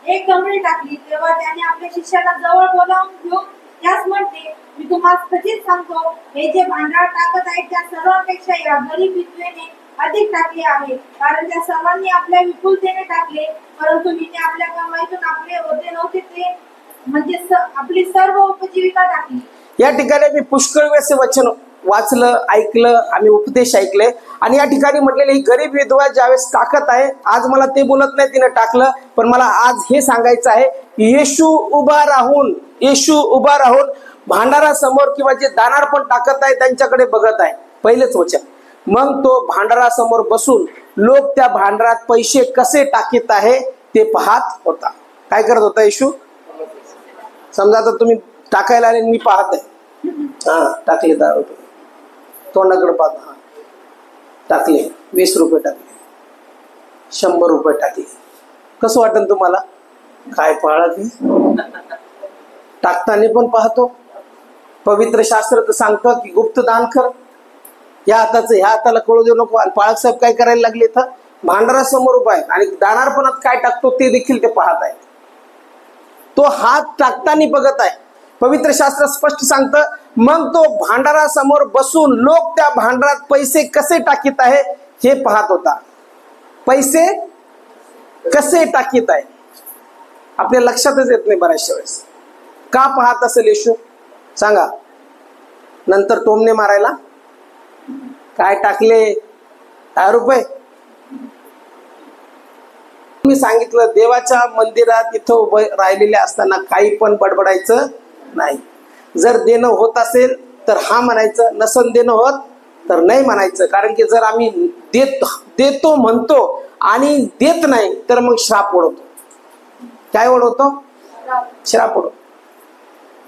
1 कमळी टाकली. तेव्हा त्याने आपल्या शिष्याला जवळ बोलावून घेऊन त्यास म्हटले, मी तुम्हाला खचित सांगतो, हे जे भांडार टाकत आहेत त्या सर्वांपेक्षा या गरीब विधवेने अधिक टाकले आहे, कारण त्या सर्वांनी आपल्या विपुलतेने टाकले, परंतु हिने आपल्या कमाईतून आपले होते नव्हते ते म्हणजे आपली सर्व उपजीविका टाकली. या ठिकाणी मी पुष्कळ वेळेस वचन वाचलं, ऐकलं, आम्ही उपदेश ऐकले आणि या ठिकाणी म्हटलेले ही गरीब विधवा ज्यावेळेस टाकत आहे, आज मला ते बोलत नाही तिने टाकलं, पण मला आज हे सांगायचं आहे की येशू उभा राहून भांडारासमोर किंवा जे दानार पण टाकत आहे त्यांच्याकडे बघत आहे. पहिलेच वचन. मग तो भांडारासमोर बसून लोक त्या भांडारात पैसे कसे टाकीत आहे ते पाहत होता. काय करत होता येशू? समजा आता तुम्ही टाकायला आले, मी पाहत आहे, हा टाकले 10 रुपये, तोंडाकडे पाहत, हा टाकले, 20 रुपये टाकले, 100 रुपये टाकले. कसं वाटेल तुम्हाला? काय पाळा की टाकताना पण पाहतो. पवित्र शास्त्र तर सांगतं की गुप्त दान कर, या हाताचं ह्या हाताला कळू देऊ नको. पाळक साहेब काय करायला लागले तर भांडारासमोर उभा आहे आणि दानार्पणात काय टाकतो ते देखील ते पाहत आहे. तो हात टाकताना बघत आहे. पवित्र शास्त्र स्पष्ट सांगतं, मग तो भांडारासमोर बसून लोक त्या भांडारात पैसे कसे टाकीत आहे हे पाहत होता. पैसे कसे टाकीत आहे आपल्या लक्षातच येत नाही बऱ्याचशा वेळेस. का पाहत असेल येशू? सांगा. नंतर टोमणे मारायला काय टाकले? 10 रुपये. मी सांगितलं देवाच्या मंदिरात इथं उभं राहिलेले असताना काही पण बडबडायचं नाही. जर देणं होत असेल तर हा म्हणायचं, नसन देणं होत तर नाही म्हणायचं. कारण की जर आम्ही देतो म्हणतो आणि देत नाही तर मग श्राप ओढवतो. काय ओढवतो? श्राप ओढवतो.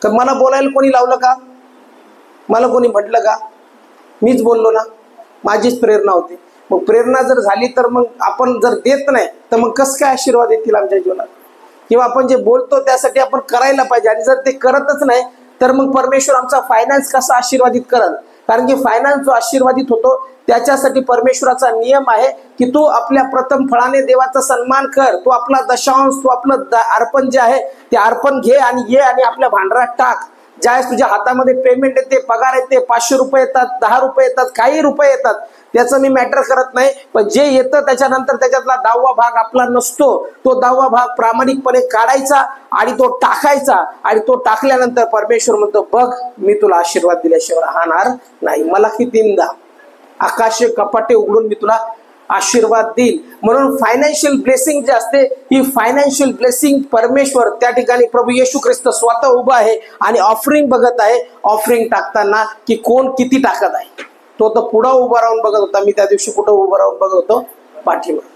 तर मला बोलायला कोणी लावलं का? मला कोणी म्हटलं का? मीच बोललो ना, माझीच प्रेरणा होती. मग प्रेरणा जर झाली तर मग आपण जर देत नाही तर मग कसं काय आशीर्वाद येतील आमच्या जीवनात? किंवा आपण जे बोलतो त्यासाठी आपण करायला पाहिजे आणि जर ते करतच नाही तर मग परमेश्वर आमचा फायनान्स कसा आशीर्वादित करल? कारण की फायनान्स जो आशीर्वादित होतो त्याच्यासाठी परमेश्वराचा नियम आहे की तू आपल्या प्रथम फळाने देवाचा सन्मान कर, तू आपला दशांश, तू आपलं अर्पण जे आहे ते अर्पण घे आणि ये आणि आपल्या भांडारात टाक. ज्यावेळेस तुझ्या हातामध्ये पेमेंट येते, पगार येते, 500 रुपये येतात, 10 रुपये येतात, काही रुपये येतात, त्याचं मी मॅटर करत नाही. पण जे येतं त्याच्यानंतर त्याच्यातला 10वा भाग आपला नसतो. तो 10वा भाग प्रामाणिकपणे काढायचा आणि तो टाकायचा आणि तो टाकल्यानंतर परमेश्वर म्हणतो, बघ मी तुला आशीर्वाद दिल्याशिवाय राहणार नाही. मला कितींदा आकाश कपाटे उघडून मी तुला आशीर्वाद देईल. म्हणून फायनान्शियल ब्लेसिंग जे असते, ही फायनान्शियल ब्लेसिंग परमेश्वर त्या ठिकाणी प्रभू येशू ख्रिस्त स्वतः उभा आहे आणि ऑफरिंग बघत आहे. ऑफरिंग टाकताना की कोण किती टाकत आहे. तो तर पुढं उभा राहून बघत होता. मी त्या दिवशी कुठं उभं राहून बघत होतो? पाठीमागे.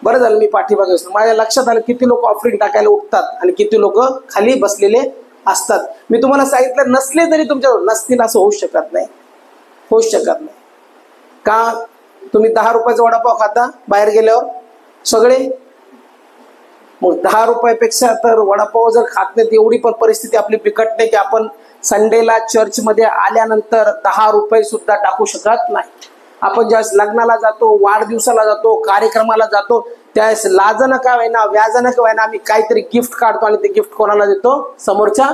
बरं झालं मी पाठीमागे असतो. माझ्या लक्षात आलं किती लोक ऑफरिंग टाकायला उठतात आणि किती लोक खाली बसलेले असतात. मी तुम्हाला सांगितलं, नसले तरी तुमच्यावर नसतील असं होऊ शकत नाही, होऊच शकत नाही. का? तुम्ही 10 रुपयाचा वडापाव खाता बाहेर गेल्यावर सगळे, मग 10 रुपयापेक्षा तर वडापाव जर खात नाही, एवढी पण परिस्थिती आपली बिकट नाही की आपण संडेला चर्चमध्ये आल्यानंतर 10 रुपये सुद्धा टाकू शकत नाही. आपण ज्यावेळेस लग्नाला जातो, वाढदिवसाला जातो, कार्यक्रमाला जातो, त्यावेळेस लाजणं का व्हायना, व्याजानं का व्हायना, आम्ही काहीतरी गिफ्ट काढतो आणि ते गिफ्ट कोणाला देतो? समोरच्या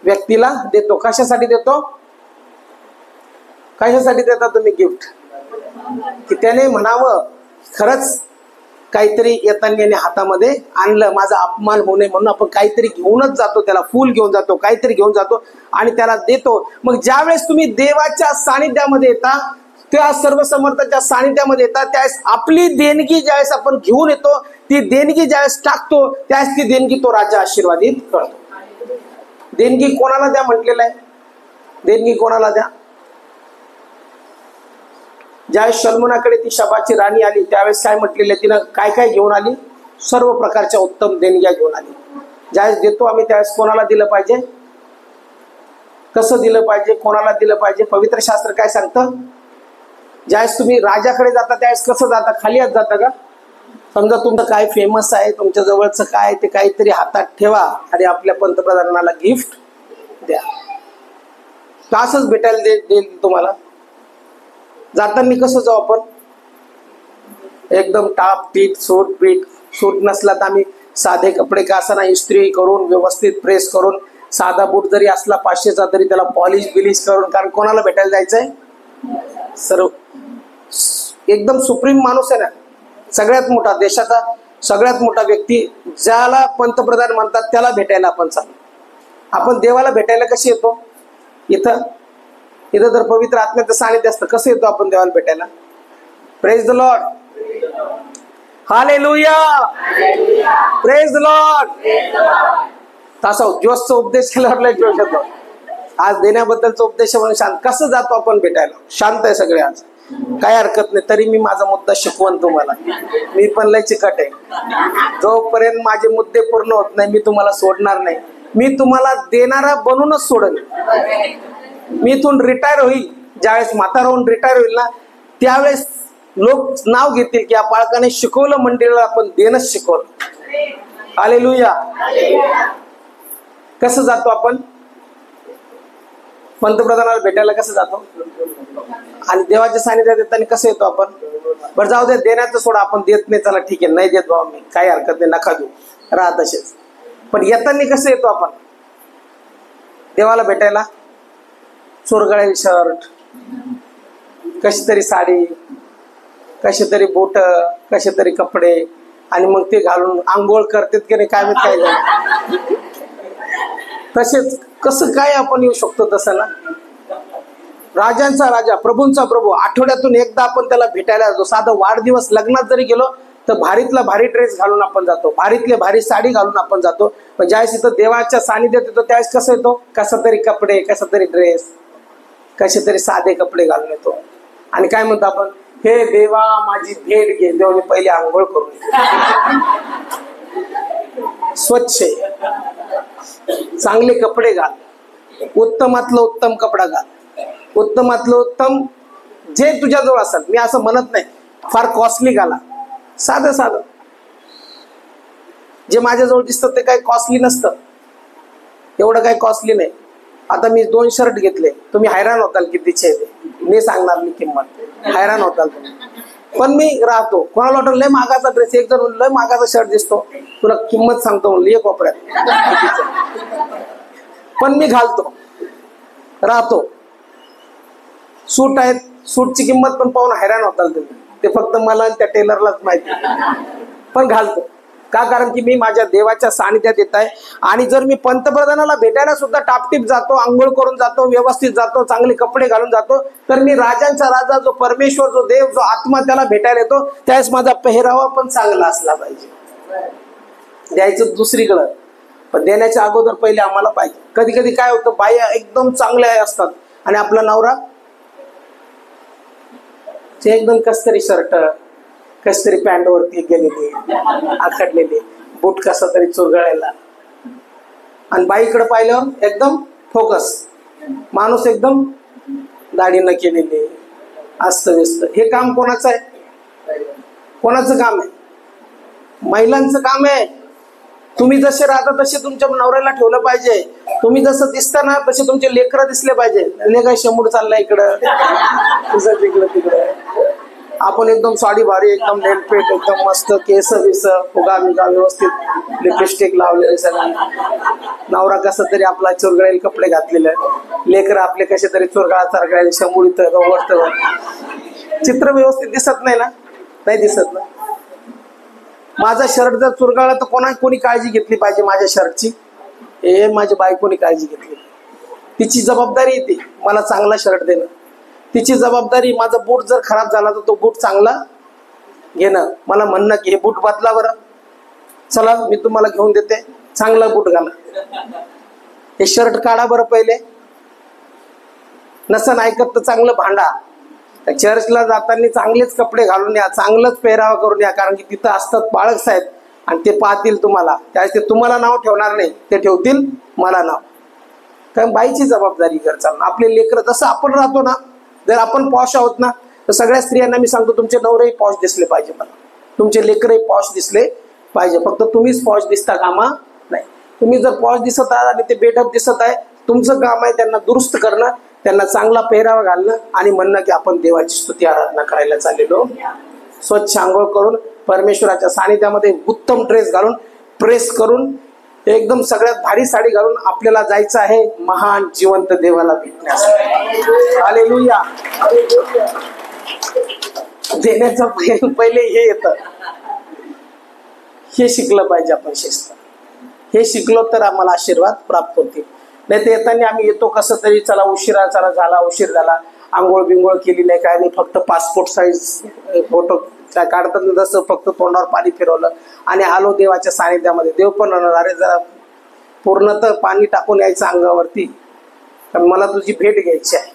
व्यक्तीला देतो. कशासाठी देतो? कशासाठी देता तुम्ही गिफ्ट? की त्याने म्हणावं खरंच काहीतरी येताना हातामध्ये आणलं, माझा अपमान होऊ नये म्हणून आपण काहीतरी घेऊनच जातो, त्याला फूल घेऊन जातो, काहीतरी घेऊन जातो आणि त्याला देतो. मग ज्या वेळेस तुम्ही देवाच्या सानिध्यामध्ये येता, त्या सर्वसमर्थाच्या सानिध्यामध्ये येतात, त्यावेळेस आपली देणगी ज्यावेळेस आपण घेऊन येतो, ती देणगी ज्यावेळेस टाकतो त्यावेळेस ती देणगी तो राजा आशीर्वादित करतो. देणगी कोणाला द्या म्हटलेलं आहे? देणगी कोणाला द्या? ज्यावेळेस सलमोनाकडे ती शबाची राणी आली त्यावेळेस काय म्हटलेलं आहे? तिनं काय काय घेऊन आली? सर्व प्रकारच्या उत्तम देणग्या घेऊन आली. ज्यावेळेस देतो आम्ही त्यावेळेस कोणाला दिलं पाहिजे? कसं दिलं पाहिजे? कोणाला दिलं पाहिजे? पवित्र शास्त्र काय सांगतं? ज्यावेळेस तुम्ही राजाकडे जाता त्यावेळेस कसं जाता? खाली हात जाता का? समजा तुमचं काय फेमस आहे, तुमच्या जवळचं काय ते काहीतरी हातात ठेवा आणि आपल्या पंतप्रधानाला गिफ्ट द्या. असंच भेटायला देईल तुम्हाला? जाताना कसं जाऊ आपण? एकदम टाप टीप सूट पीठ, सूट नसला तर आम्ही साधे कपडे का असताना इस्त्री करून व्यवस्थित प्रेस करून, साधा बूट जरी असला 500चा तरी त्याला पॉलिश बिलिश करून, कारण कोणाला भेटायला जायचंय? सर्व एकदम सुप्रीम माणूस आहे ना, सगळ्यात मोठा, देशाचा सगळ्यात मोठा व्यक्ती, ज्याला पंतप्रधान म्हणतात त्याला भेटायला आपण चाललो. आपण देवाला भेटायला कशी येतो? इथं जर पवित्र आत्म्याचं सानिध्य असतं, कसं येतो आपण देवाला भेटायला? Praise the Lord, hallelujah, praise the Lord. तसा जोशचा उपदेश केल्यावर जोश येतो. आज देण्याबद्दलचा उपदेश म्हणून शांत. कसं जातो आपण भेटायला? शांत आहे सगळे आज, काय हरकत नाही. तरी मी माझा मुद्दा शिकवण तुम्हाला, मी पण लय चिकट आहे. जोपर्यंत माझे मुद्दे पूर्ण होत नाही मी तुम्हाला सोडणार नाही. मी तुम्हाला देणारा बनूनच सोडेल. मी इथून रिटायर होईल, ज्यावेळेस म्हातारा होऊन रिटायर होईल ना, त्यावेळेस लोक नाव घेतील की या बाळकाने शिकवलं मंडळीला, आपण देणंच शिकवलं. हालेलुया. कसं जातो आपण पंतप्रधानाला भेटायला? कसं जातो? आणि देवाच्या सानिध्यात येताना कसं येतो आपण? बरं जाऊ दे, देण्याचं सोडा, आपण देत नाही, चला ठीक आहे, नाही देत बाबा मी, काही हरकत नाही, नका देऊ, राहा तसेच. पण येताना कसं येतो आपण देवाला भेटायला? चुरगळेल शर्ट, कशी तरी साडी, कशी तरी बोट, कसे तरी कपडे, आणि मग ते घालून आंघोळ करतात की नाही काय माहित काय झालं. तसेच कसं काय आपण येऊ शकतो? तसं ना, राजांचा राजा, प्रभूंचा प्रभू, आठवड्यातून एकदा आपण त्याला भेटायला जातो. साधं वाढदिवस, लग्नात जरी गेलो तर भारीतला भारी ड्रेस घालून आपण जातो, भारीतले भारी साडी घालून आपण जातो. पण ज्यावेळेस इथं देवाच्या सानिध्यात येतो त्यावेळेस कसं येतो? कसं तरी कपडे, कसं तरी ड्रेस, कसे तरी साधे कपडे घालून येतो. आणि काय म्हणतो आपण? हे देवा माझी भेट घे. देवाने पहिले आंघोळ करून स्वच्छ चांगले कपडे घाल, उत्तमातलं उत्तम कपडा घाल, उत्तमातलं उत्तम जे तुझ्याजवळ असेल. मी असं म्हणत नाही फार कॉस्टली घाला, साधं साधं जे माझ्याजवळ दिसतं ते काही कॉस्टली नसतं, एवढं काही कॉस्टली नाही. आता मी 2 शर्ट घेतले, तुम्ही हैराण होताल कितीचे ते, मी सांगणार मी किंमत, हैराण होताल तुम्ही. पण मी राहतो, कोणाला वाटलं लय मागाचा ड्रेस, एक जण लय मागाचा शर्ट दिसतो, तुला किंमत सांगतो म्हणलं एक कोपऱ्यात, पण मी घालतो, राहतो. सूट आहेत, सूटची किंमत पण पाहून हैराण होताल तुम्ही, ते फक्त मला त्या टेलरलाच माहिती, पण घालतो का? कारण की मी माझ्या देवाच्या सानिध्यात येत आहे. आणि जर मी पंतप्रधानाला भेटायला सुद्धा टापटीप जातो, आंघोळ करून जातो, व्यवस्थित जातो, चांगले कपडे घालून जातो, तर मी राजांचा राजा, जो परमेश्वर, जो देव, जो आत्मा, त्याला भेटायला येतो. त्यावेळेस माझा पेहरावा पण चांगला असला पाहिजे. द्यायचं दुसरीकडं, पण देण्याच्या अगोदर पहिले आम्हाला पाहिजे. कधी कधी काय होतं, बाया एकदम चांगल्या असतात आणि आपला नवरा ते एकदम कसतरी शर्ट, कसतरी पॅन्ट वरती गेलेली, आखडलेली, बूट कसा तरी चुरगळायला, आणि बाईकडे पाहिल्यावर एकदम फोकस, माणूस एकदम दाढी न केलेली, अस्तव्यस्त. हे काम कोणाचं आहे? कोणाचं काम आहे? महिलांचं काम आहे. तुम्ही जसे राहता तसे तुमच्या नवऱ्याला ठेवलं पाहिजे. तुम्ही जसं दिसता ना तसे तुमचे लेकरं दिसले पाहिजे. ले काय शंभूड चाललाय इकडं, तुझं तिकडं तिकडं. आपण एकदम साडी भारी, एकदम नेलपेट, एकदम मस्त, केस बिस, फुगा बिगा व्यवस्थित, लिपस्टिक लावलेले सगळं. नवरा कसा तरी आपला चुरगळेल कपडे घातलेले, लेकरं आपले कसे तरी चुरगळा चरगळेल, शंभूड वरत. चित्र व्यवस्थित दिसत नाही ना? नाही दिसत ना? माझा शर्ट जर चुरगळला तर कोणी काळजी घेतली पाहिजे माझ्या शर्टची? हे माझ्या बायकोनी काळजी घेतली. तिची जबाबदारी येते मला चांगला शर्ट देणं, तिची जबाबदारी. माझा बूट जर खराब झाला तर तो बूट चांगला घेणं, मला म्हणणं की हे बूट बदला बरं, चला मी तुम्हाला घेऊन देते, चांगला बूट घाला, हे शर्ट काढा बरं पहिले. नसन ऐकत तर चांगलं भांडा. चर्चला जाताना चांगलेच कपडे घालून या, चांगलंच पेहरावा करून या, कारण की तिथं असतात बाळक साहेब आणि ते पाहतील तुम्हाला. त्यावेळेस ते तुम्हाला नाव ठेवणार नाही, ते ठेवतील मला नाव. कारण बाईची जबाबदारी घर चालणं. आपले लेकरं जसं आपण राहतो ना, जर आपण पॉश आहोत ना, तर सगळ्या स्त्रियांना मी सांगतो तुमचे नवरेही पॉश दिसले पाहिजे, मला तुमचे लेकरही पॉश दिसले पाहिजे. फक्त तुम्हीच पॉश दिसता कामा नाही. तुम्ही जर पॉश दिसत आहात आणि ते बेडअप दिसत आहे, तुमचं काम आहे त्यांना दुरुस्त करणं. त्यांना चांगला पेहरावा घालणं आणि म्हणणं की आपण देवाची स्तुती आराधना करायला चाललेलो. स्वच्छ आंघोळ करून परमेश्वराच्या सानिध्यामध्ये उत्तम ड्रेस घालून, प्रेस करून, एकदम सगळ्यात भारी साडी घालून आपल्याला जायचं आहे महान जिवंत देवाला भेटण्यासाठी. हालेलुया. देण्याचं पहिले हे येतं, हे शिकलं पाहिजे आपण. शिस्त हे शिकलो तर आम्हाला आशीर्वाद प्राप्त होतील. नाही तर येताना आम्ही येतो कसं तरी, चला उशिरा, चला झाला, उशीर झाला, आंघोळ बिंघोळ केली नाही, काय नाही, फक्त पासपोर्ट साईज फोटो काढताना जसं फक्त तोंडावर पाणी फिरवलं आणि आलो देवाच्या सानिध्यामध्ये. देव पण म्हणणार, अरे जरा पूर्ण तर पाणी टाकून यायचं अंगावरती, कारण मला तुझी भेट घ्यायची आहे.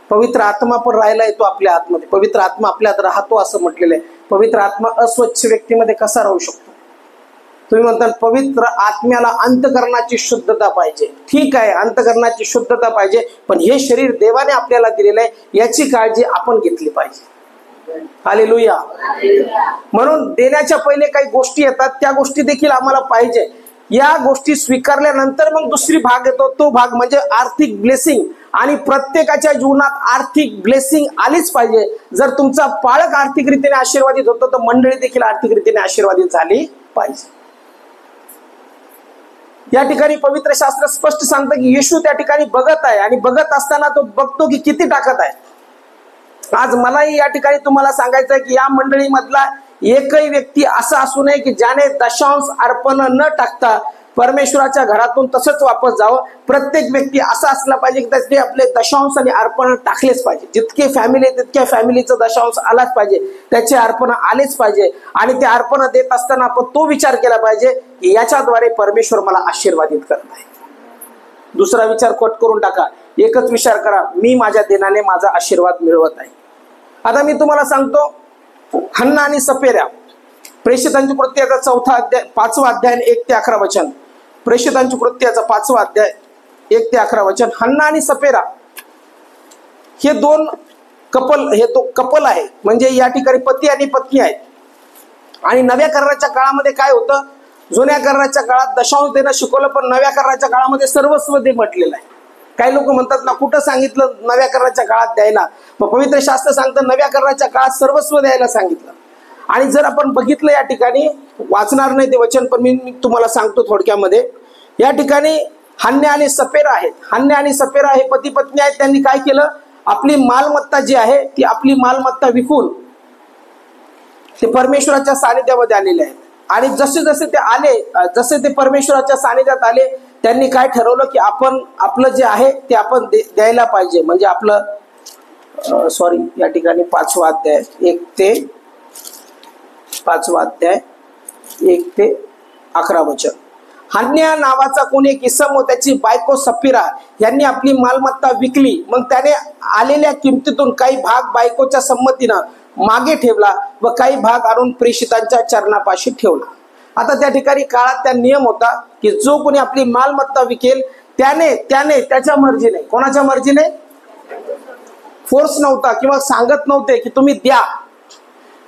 पवित्र आत्मा पण राहायला येतो आपल्या आतमध्ये. पवित्र आत्मा आपल्यात राहतो असं म्हटलेलं आहे. पवित्र आत्मा अस्वच्छ व्यक्तीमध्ये कसा राहू शकतो? तुम्ही म्हणता पवित्र आत्म्याला अंतकरणाची शुद्धता पाहिजे. ठीक आहे, अंतकरणाची शुद्धता पाहिजे, पण हे शरीर देवाने आपल्याला दिलेलं आहे, याची काळजी आपण घेतली पाहिजे. हालेलुया. म्हणून देण्याच्या पहिले काही गोष्टी येतात, त्या गोष्टी देखील आम्हाला पाहिजे. या गोष्टी स्वीकारल्यानंतर मग दुसरी भाग येतो, तो भाग म्हणजे आर्थिक ब्लेसिंग. आणि प्रत्येकाच्या जीवनात आर्थिक ब्लेसिंग आलीच पाहिजे. जर तुमचा पालक आर्थिक रीतीने आशीर्वादित होतो तर मंडळी देखील आर्थिक रीतीने आशीर्वादित झाली पाहिजे. या ठिकाणी पवित्र शास्त्र स्पष्ट सांगतं की येशू त्या ठिकाणी बघत आहे आणि बघत असताना तो बघतो की किती टाकत आहे. आज मलाही या ठिकाणी तुम्हाला सांगायचं आहे की या मंडळीमधला एकही व्यक्ती असा असू नये की ज्याने दशांश अर्पण न टाकता परमेश्वराच्या घरातून तसंच वापस जावं. प्रत्येक व्यक्ती असा असला पाहिजे की त्याचे आपले दशांश आणि अर्पण टाकलेच पाहिजे. जितके फॅमिली तितक्या फॅमिलीचं दशांश आलाच पाहिजे, त्याचे अर्पण आलेच पाहिजे. आणि ते अर्पण देत असताना आपण तो विचार केला पाहिजे की याच्याद्वारे परमेश्वर मला आशीर्वादित करत आहे. दुसरा विचार कट करून टाका, एकच विचार करा, मी माझ्या देण्याने माझा आशीर्वाद मिळवत आहे. आता मी तुम्हाला सांगतो, हन्ना आणि सपेरा, प्रेषितांची कृत्याचा 4 अध्याय 5वा अध्याय 1 ते 11 वचन. प्रेषितांची कृत्याचा 5वा अध्याय 1 ते 11 वचन. हन्ना आणि सपेरा हे दोन कपल आहे, म्हणजे या ठिकाणी पती आणि पत्नी आहेत. आणि नव्या कराराच्या काळामध्ये काय होतं, जुन्या कराराच्या काळात दशांश देणं शिकवलं, पण नव्या कराराच्या काळामध्ये सर्वस्व दे म्हटलेलं आहे. काही लोक म्हणतात ना, कुठं सांगितलं नव्या कराराच्या काळात द्यायला? मग पवित्र शास्त्र सांगतं नव्या कराराच्या काळात सर्वस्व द्यायला सांगितलं. आणि जर आपण बघितलं, या ठिकाणी वाचणार नाही ते वचन, पण मी तुम्हाला सांगतो थोडक्यामध्ये. या ठिकाणी हन्ना आणि सपेरा आहेत. हन्ना आणि सपेरा हे पती पत्नी आहेत. त्यांनी काय केलं, आपली मालमत्ता जी आहे ती आपली मालमत्ता विकून ते परमेश्वराच्या सानिध्यामध्ये आलेले आहेत. आणि जसे जसे ते आले, जसे ते परमेश्वराच्या सानिध्यात आले, त्यांनी काय ठरवलं की आपण आपलं जे आहे ते आपण द्यायला पाहिजे. म्हणजे आपलं या ठिकाणी 5वा अध्याय 1 ते 5वा अध्याय 1 ते 11 वचन. हन्ना नावाचा कोणी एक इसम व त्याची बायको सफिरा यांनी आपली मालमत्ता विकली. मग त्याने आलेल्या किमतीतून काही भाग बायकोच्या संमतीनं मागे ठेवला व काही भाग आणून प्रेषितांच्या चरणापाशी ठेवला. आता त्या ठिकाणी काळात त्या नियम होता की जो कोणी आपली मालमत्ता विकेल त्याने त्याच्या मर्जीने, कोणाच्या मर्जीने, फोर्स नव्हता किंवा सांगत नव्हते की तुम्ही द्या.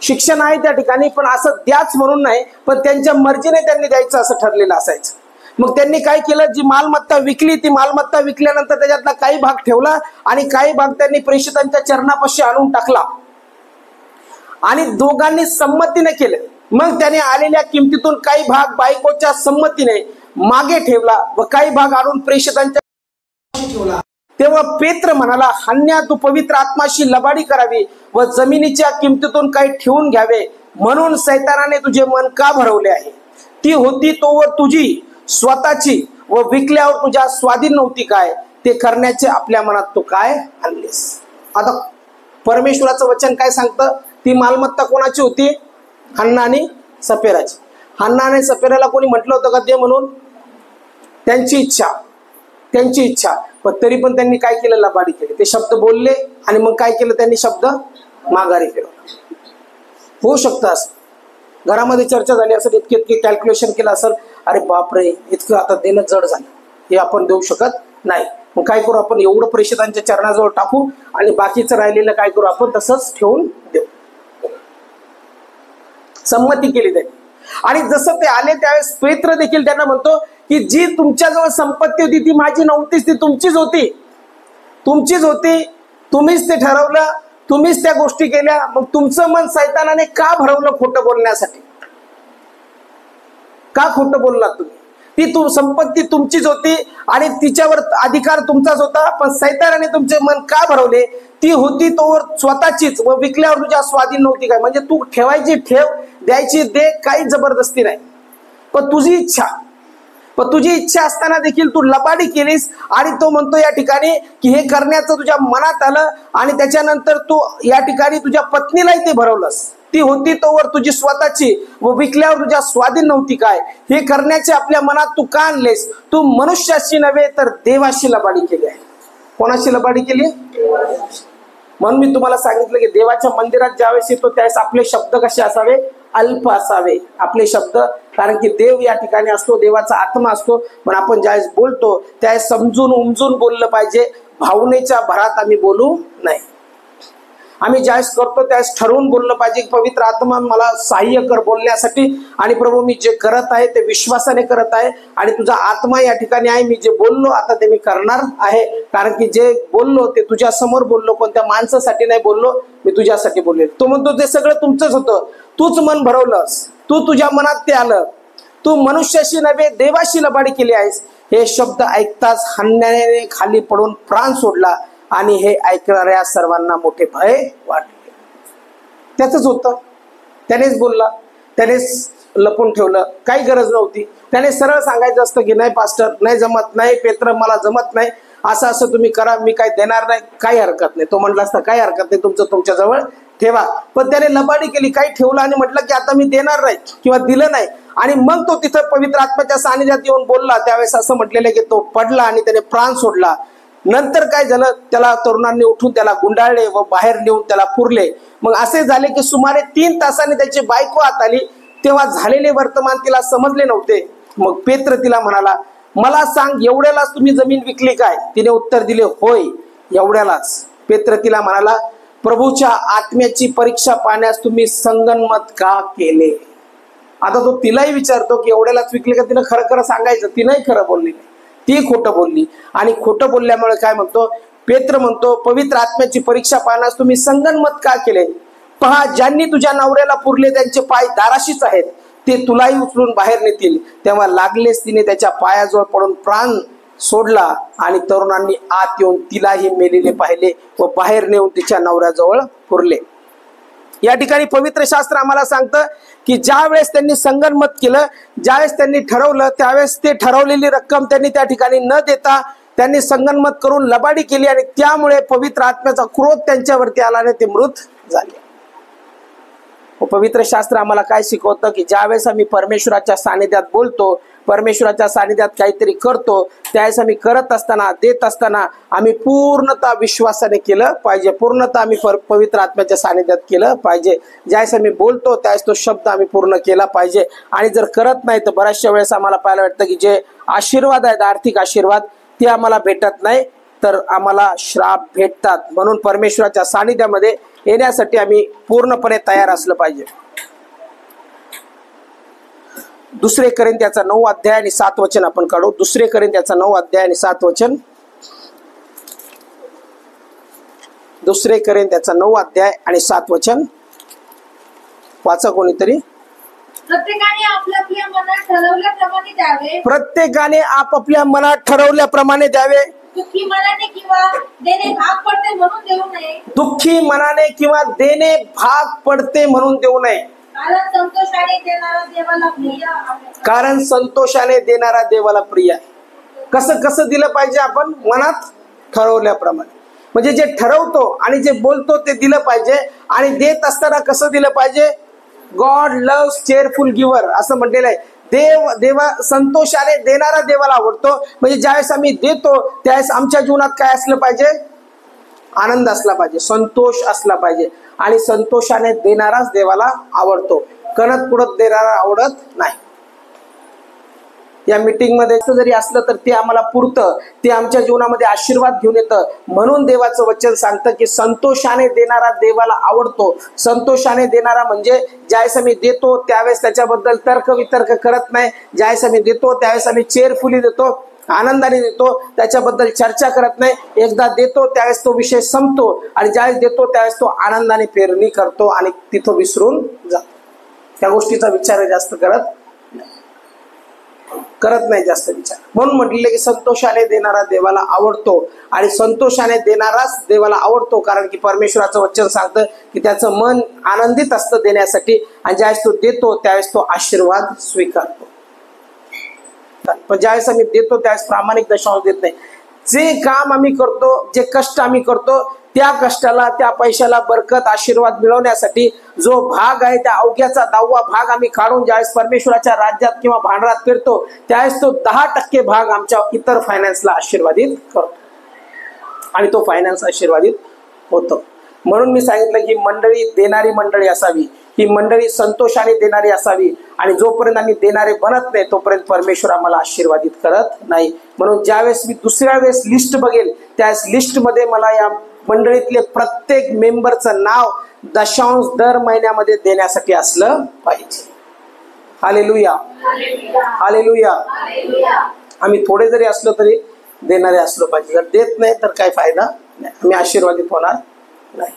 शिक्षण आहे त्या ठिकाणी, पण असं द्याच म्हणून नाही, पण त्यांच्या मर्जीने त्यांनी द्यायचं असं ठरलेलं असायचं. मग त्यांनी काय केलं, जी मालमत्ता विकली ती मालमत्ता विकल्यानंतर त्याच्यातला काही भाग ठेवला आणि काही भाग त्यांनी प्रेषितांच्या चरणापाशी आणून टाकला आणि दोघांनी संमतीने केलं. मग त्याने आलेल्या किमतीतून काही भाग बायकोच्या संमतीने मागे ठेवला व काही भाग आणून प्रेषितांच्या ठेवला. तेव्हा पेत्र म्हणाला, हन्ना तू पवित्र आत्माशी लबाडी करावी व जमिनीच्या किमतीतून काही ठेवून घ्यावे, म्हणून सैतानाने तुझे मन का भरवले आहे? ती होती तोवर तुझी स्वतःची व विकल्यावर तुझ्या स्वाधीन नव्हती काय? ते करण्याचे आपल्या मनात तू काय आणलेस? आता परमेश्वराचं वचन काय सांगतं, ती मालमत्ता कोणाची होती? हन्ना आणि सपेराची. हन्ना आणि सपेराला कोणी म्हटलं होतं का ते म्हणून? त्यांची इच्छा. पण तरी पण त्यांनी काय केलं, लबाडी केली. ते शब्द बोलले आणि मग काय केलं, त्यांनी शब्द माघारी फिरवला. होऊ शकतं असं, घरामध्ये चर्चा झाली असेल, इतके कॅल्क्युलेशन केलं असेल, अरे बापरे इतकं आता देणं जड झालं, हे आपण देऊ शकत नाही. मग काय करू आपण, एवढं प्रेषितांच्या चरणाजवळ टाकू आणि बाकीचं राहिलेलं काय करू आपण तसंच ठेवून देऊ. संमती केली त्यांनी. आणि जसं ते आले त्यावेळेस पेत्र देखील त्यांना म्हणतो की जी तुमच्याजवळ संपत्ती होती ती माझी नव्हतीच, ती तुमचीच होती. तुमचीच होती, तुम्हीच ते ठरवलं, तुम्हीच त्या गोष्टी केल्या. मग तुमचं मन सैतानाने का भरवलं खोटं बोलण्यासाठी? का खोटं बोललात तुम्ही? ती संपत्ती तुमचीच होती आणि तिच्यावर अधिकार तुमचाच होता, पण सैतानाने तुमचे मन का भरवले? ती होती तोवर स्वतःचीच, व विकल्यावर तुझ्या स्वाधीन नव्हती काय? म्हणजे तू ठेवायची ठेव, द्यायची दे, काही जबरदस्ती नाही, पण तुझी इच्छा. पण तुझी इच्छा असताना देखील तू लबाडी केलीस. आणि तो म्हणतो या ठिकाणी की हे करण्याचं तुझ्या मनात आलं आणि त्याच्यानंतर तू या ठिकाणी तुझ्या पत्नीलाही ते भरवलंस. ती होती तोवर तुझी स्वतःची, व विकल्यावर तुझ्या स्वाधीन नव्हती काय? हे करण्याचे आपल्या मनात तू का आणलेस? तू मनुष्याशी नव्हे तर देवाशी लबाडी केली आहे. कोणाशी लबाडी केली? म्हणून मी तुम्हाला सांगितलं की देवाच्या मंदिरात ज्यावेळेस येतो त्यावेळेस आपले शब्द कसे असावे? अल्प असावे आपले शब्द. कारण की देव या ठिकाणी असतो, देवाचा आत्मा असतो. पण आपण ज्यावेळेस बोलतो त्यावेळेस समजून उमजून बोललं पाहिजे, भावनेच्या भरात आम्ही बोलू नाही. आम्ही ज्यावेळेस करतो त्यावेळेस ठरवून बोललं पाहिजे, पवित्र आत्मा मला सहाय्य कर बोलण्यासाठी, आणि प्रभू मी जे करत आहे ते विश्वासाने करत आहे, आणि तुझा आत्मा या ठिकाणी आहे. मी जे बोललो आता ते मी करणार आहे, कारण की जे बोललो ते तुझ्या समोर बोललो, कोणत्या माणसासाठी नाही बोललो, मी तुझ्यासाठी बोलले. तो म्हणतो ते सगळं तुमचंच होतं, तूच मन भरवलंस, तू तुझ्या मनात ते आलं, तू मनुष्याशी नव्हे देवाशी लबाडी केली आहेस. हे शब्द ऐकताच हन्याने खाली पडून प्राण सोडला, आणि हे ऐकणाऱ्या सर्वांना मोठे भय वाटले. त्याच होतं, त्यानेच बोलला, त्यानेच लपून ठेवलं, काही गरज नव्हती. त्याने सरळ सांगायचं असतं की नाही पास्टर, नाही जमत, नाही पेत्र मला जमत नाही, असं असं तुम्ही करा, मी काय देणार नाही, काही हरकत नाही. तो म्हटला असता काही हरकत नाही, तुमचं तुमच्याजवळ ठेवा. पण त्याने लबाडी केली, काही ठेवलं आणि म्हटलं की आता मी देणार नाही किंवा दिलं नाही. आणि मग तो तिथं पवित्र आत्म्याच्या सानिध्यात येऊन बोलला. त्यावेळेस असं म्हटलेलं की तो पडला आणि त्याने प्राण सोडला. नंतर काय झालं, त्याला तरुणांनी उठून त्याला गुंडाळले व बाहेर नेऊन त्याला पुरले. मग असे झाले की सुमारे 3 तासांनी त्याची बायको आत आली. तेव्हा झालेले वर्तमान तिला समजले नव्हते. मग पेत्र तिला म्हणाला, मला सांग, एवढ्यालाच तुम्ही जमीन विकली काय? तिने उत्तर दिले, होय, एवढ्यालाच. पेत्र तिला म्हणाला, प्रभूच्या आत्म्याची परीक्षा पाहण्यास तुम्ही संगनमत का केले? आता तो तिलाही विचारतो की एवढ्यालाच विकले का? तिनं खरं खरं सांगायचं. तिनंही खरं बोलली नाही, ती खोटं बोलली. आणि खोटं बोलल्यामुळे काय म्हणतो पेत्र, म्हणतो पवित्र आत्म्याची परीक्षा पाहण्यास तुम्ही संगनमत का केले? पहा, ज्यांनी तुझ्या नवऱ्याला पुरले त्यांचे पाय दाराशीच आहेत, ते तुलाही उचलून बाहेर नेतील. तेव्हा लागलेच तिने त्याच्या पायाजवळ पडून प्राण सोडला. आणि तरुणांनी आत येऊन तिलाही मेलेले पाहिले व बाहेर नेऊन तिच्या नवऱ्याजवळ पुरले. या ठिकाणी पवित्र शास्त्र आम्हाला सांगतं की ज्या वेळेस त्यांनी संगनमत केलं, ज्यावेळेस त्यांनी ठरवलं, त्यावेळेस ते ठरवलेली रक्कम त्यांनी त्या ठिकाणी न देता त्यांनी संगनमत करून लबाडी केली, आणि त्यामुळे पवित्र आत्म्याचा क्रोध त्यांच्यावरती आला आणि ते मृत झाले. पवित्र शास्त्र आम्हाला काय शिकवतं की ज्यावेळेस आम्ही परमेश्वराच्या सानिध्यात बोलतो, परमेश्वराच्या सानिध्यात काहीतरी करतो, त्यावेळेस आम्ही करत असताना, देत असताना आम्ही पूर्णतः विश्वासाने केलं पाहिजे, पूर्णतः आम्ही पवित्र आत्म्याच्या सानिध्यात केलं पाहिजे. ज्यावेळेस आम्ही बोलतो त्यावेळेस तो शब्द आम्ही पूर्ण केला पाहिजे. आणि जर करत नाही तर बऱ्याचशा वेळेस आम्हाला पाहायला वाटतं की जे आशीर्वाद आहेत, आर्थिक आशीर्वाद, ते आम्हाला भेटत नाही, तर आम्हाला श्राप भेटतात. म्हणून परमेश्वराच्या सानिध्यामध्ये येण्यासाठी आम्ही पूर्णपणे तयार असलं पाहिजे. 2 कोरिंथ्याचा 9 अध्याय आणि 7 वचन आपण काढू. 2 कोरिंथ्याचा 9 अध्याय आणि 7 वचन. 2 कोरिंथ्याचा 9 अध्याय आणि 7 वचन वाचा कोणीतरी. प्रत्येकाने आपापल्या मनात ठरवल्याप्रमाणे द्यावे. प्रत्येकाने आपापल्या मनात ठरवल्याप्रमाणे द्यावे. दुःखी मनाने किंवा देणे भाग पडते म्हणून देऊ नये. दुःखी मनाने किंवा देणे भाग पडते म्हणून देऊ नये. कारण संतोषाने देणारा देवाला प्रिय आहे. कारण संतोषाने देणारा देवाला प्रिय आहे. कसं कसं दिलं पाहिजे? आपण मनात ठरवल्याप्रमाणे. म्हणजे जे ठरवतो आणि जे बोलतो ते दिलं पाहिजे. आणि देत असताना कसं दिलं पाहिजे? गॉड लव्स चेअरफुल गिव्हर असं म्हटलेलं आहे. देवा संतोषाने देणारा देवाला आवडतो. म्हणजे ज्यावेळेस आम्ही देतो त्यावेळेस आमच्या जीवनात काय असलं पाहिजे? आनंद असला पाहिजे, संतोष असला पाहिजे. आणि संतोषाने देणाराच देवाला आवडतो, कणत कुडत देणारा आवडत नाही. या मीटिंग मध्ये जरी असलं तर ते आम्हाला पुरतं, ते आमच्या जीवनामध्ये आशीर्वाद घेऊन येतं. म्हणून देवाचं वचन सांगतं की संतोषाने देणारा देवाला आवडतो. संतोषाने देणारा म्हणजे ज्यावेळेस आम्ही देतो त्यावेळेस त्याच्याबद्दल तर्क वितर्क करत नाही. ज्यावेळेस आम्ही देतो त्यावेळेस आम्ही चेअरफुली देतो. आनंदाने देतो, त्याच्याबद्दल चर्चा करत नाही. एकदा देतो त्यावेळेस तो विषय संपतो आणि ज्यावेळेस देतो त्यावेळेस तो आनंदाने पेरणी करतो आणि तिथं विसरून जातो. त्या गोष्टीचा विचार जास्त करत नाही जास्त विचार. म्हणून म्हटलेलं की संतोषाने देणारा देवाला आवडतो आणि संतोषाने देणाराच देवाला आवडतो, कारण की परमेश्वराचं वचन सांगतं की त्याचं मन आनंदित असतं देण्यासाठी आणि ज्यावेळेस तो देतो त्यावेळेस तो आशीर्वाद स्वीकारतो. पण ज्यावेळेस आम्ही देतो त्यावेळेस प्रामाणिक दशांश देत नाही. जे काम आम्ही करतो, जे कष्ट आम्ही करतो, त्या कष्टाला, त्या पैशाला बरकत आशीर्वाद मिळवण्यासाठी जो भाग आहे त्या अवघ्याचा 10वा भाग आम्ही काढून ज्यावेळेस परमेश्वराच्या राज्यात किंवा भांडरात फिरतो त्यावेळेस तो 10% भाग आमच्या इतर फायनान्सला आशीर्वादित करतो आणि तो फायनान्स आशीर्वादित होतो. म्हणून मी सांगितलं की मंडळी देणारी मंडळी असावी, ही मंडळी संतोषाने देणारी असावी आणि जोपर्यंत आम्ही देणारे बनत नाही तोपर्यंत परमेश्वर आम्हाला आशीर्वादित करत नाही. म्हणून ज्यावेळेस मी दुसऱ्या वेळेस लिस्ट बघेल त्यावेळेस लिस्टमध्ये मला या मंडळीतले प्रत्येक मेंबरचं नाव दशांश दर महिन्यामध्ये देण्यासाठी असलं पाहिजे. Hallelujah, hallelujah. आम्ही थोडे जरी असलो तरी देणारे असलो पाहिजे. जर देत नाही तर काय फायदा नाही, आम्ही आशीर्वादित होणार नाही.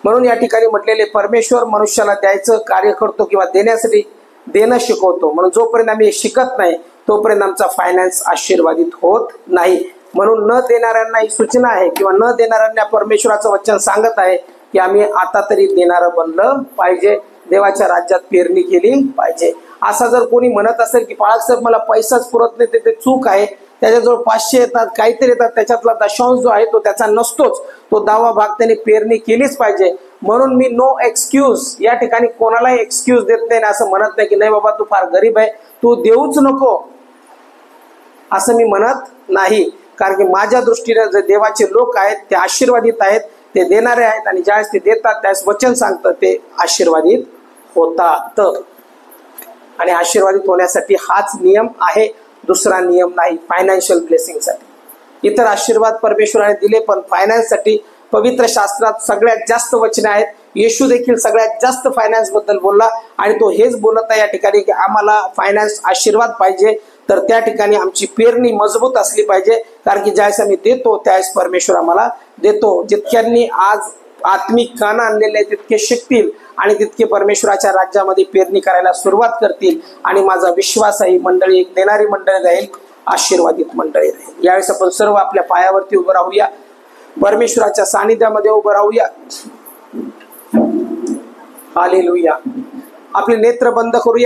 म्हणून या ठिकाणी म्हटलेले परमेश्वर मनुष्याला द्यायचं कार्य करतो किंवा देण्यासाठी देणं शिकवतो. म्हणून जोपर्यंत आम्ही हे शिकत नाही तोपर्यंत आमचा फायनान्स आशीर्वादित होत नाही. म्हणून न देणाऱ्यांना ही सूचना आहे किंवा न देणाऱ्यांना परमेश्वराचं वचन सांगत आहे की आम्ही आता तरी देणारं बनलं पाहिजे, देवाच्या राज्यात पेरणी केली पाहिजे. असा जर कोणी म्हणत असेल की पाळक साहेब मला पैसाच पुरत नाही, ते चूक आहे. त्याच्याजवळ 500 येतात, काहीतरी येतात, त्याच्यातला दशांश जो आहे तो त्याचा नसतोच. तो 10वा भाग त्याने पेरणी केलीच पाहिजे. म्हणून मी नो एक्सक्यूज या ठिकाणी कोणालाही एक्सक्यूज देत नाही, असं म्हणत नाही की नाही बाबा तू फार गरीब आहे तू देऊच नको, असं मी म्हणत नाही. कारण की माझ्या दृष्टीने जे देवाचे लोक आहेत ते आशीर्वादित आहेत, ते देणारे आहेत आणि ज्यावेळेस ते देतात त्यावेळेस वचन सांगतं ते आशीर्वादित होतात. आणि आशीर्वादित होण्यासाठी हाच नियम आहे, दुसरा नियम नाही. फायनान्शियल ब्लेसिंगसाठी इतर आशीर्वाद परमेश्वराने दिले, पण फायनान्ससाठी पवित्र शास्त्रात सगळ्यात जास्त वचने आहेत. येशू देखील सगळ्यात जास्त फायनान्स बद्दल बोलला आणि तो हेच बोलत आहे या ठिकाणी की आम्हाला फायनान्स आशीर्वाद पाहिजे, तर त्या ठिकाणी आमची पेरणी मजबूत असली पाहिजे. कारण की ज्यावेळेस आम्ही देतो त्यावेळेस परमेश्वर आम्हाला देतो. जितक्यांनी आज आत्मिक कान आणलेले तितके शिकतील आणि तितके परमेश्वराच्या राज्यामध्ये पेरणी करायला सुरुवात करतील. आणि माझा विश्वास आहे ही मंडळी एक देणारी मंडळी राहील, आशीर्वादित मंडळी राहील. यावेळेस आपण सर्व आपल्या पायावरती उभं राहूया, परमेश्वराच्या सानिध्यामध्ये उभं राहूया. हालेलुया. आपले नेत्र बंद करूया.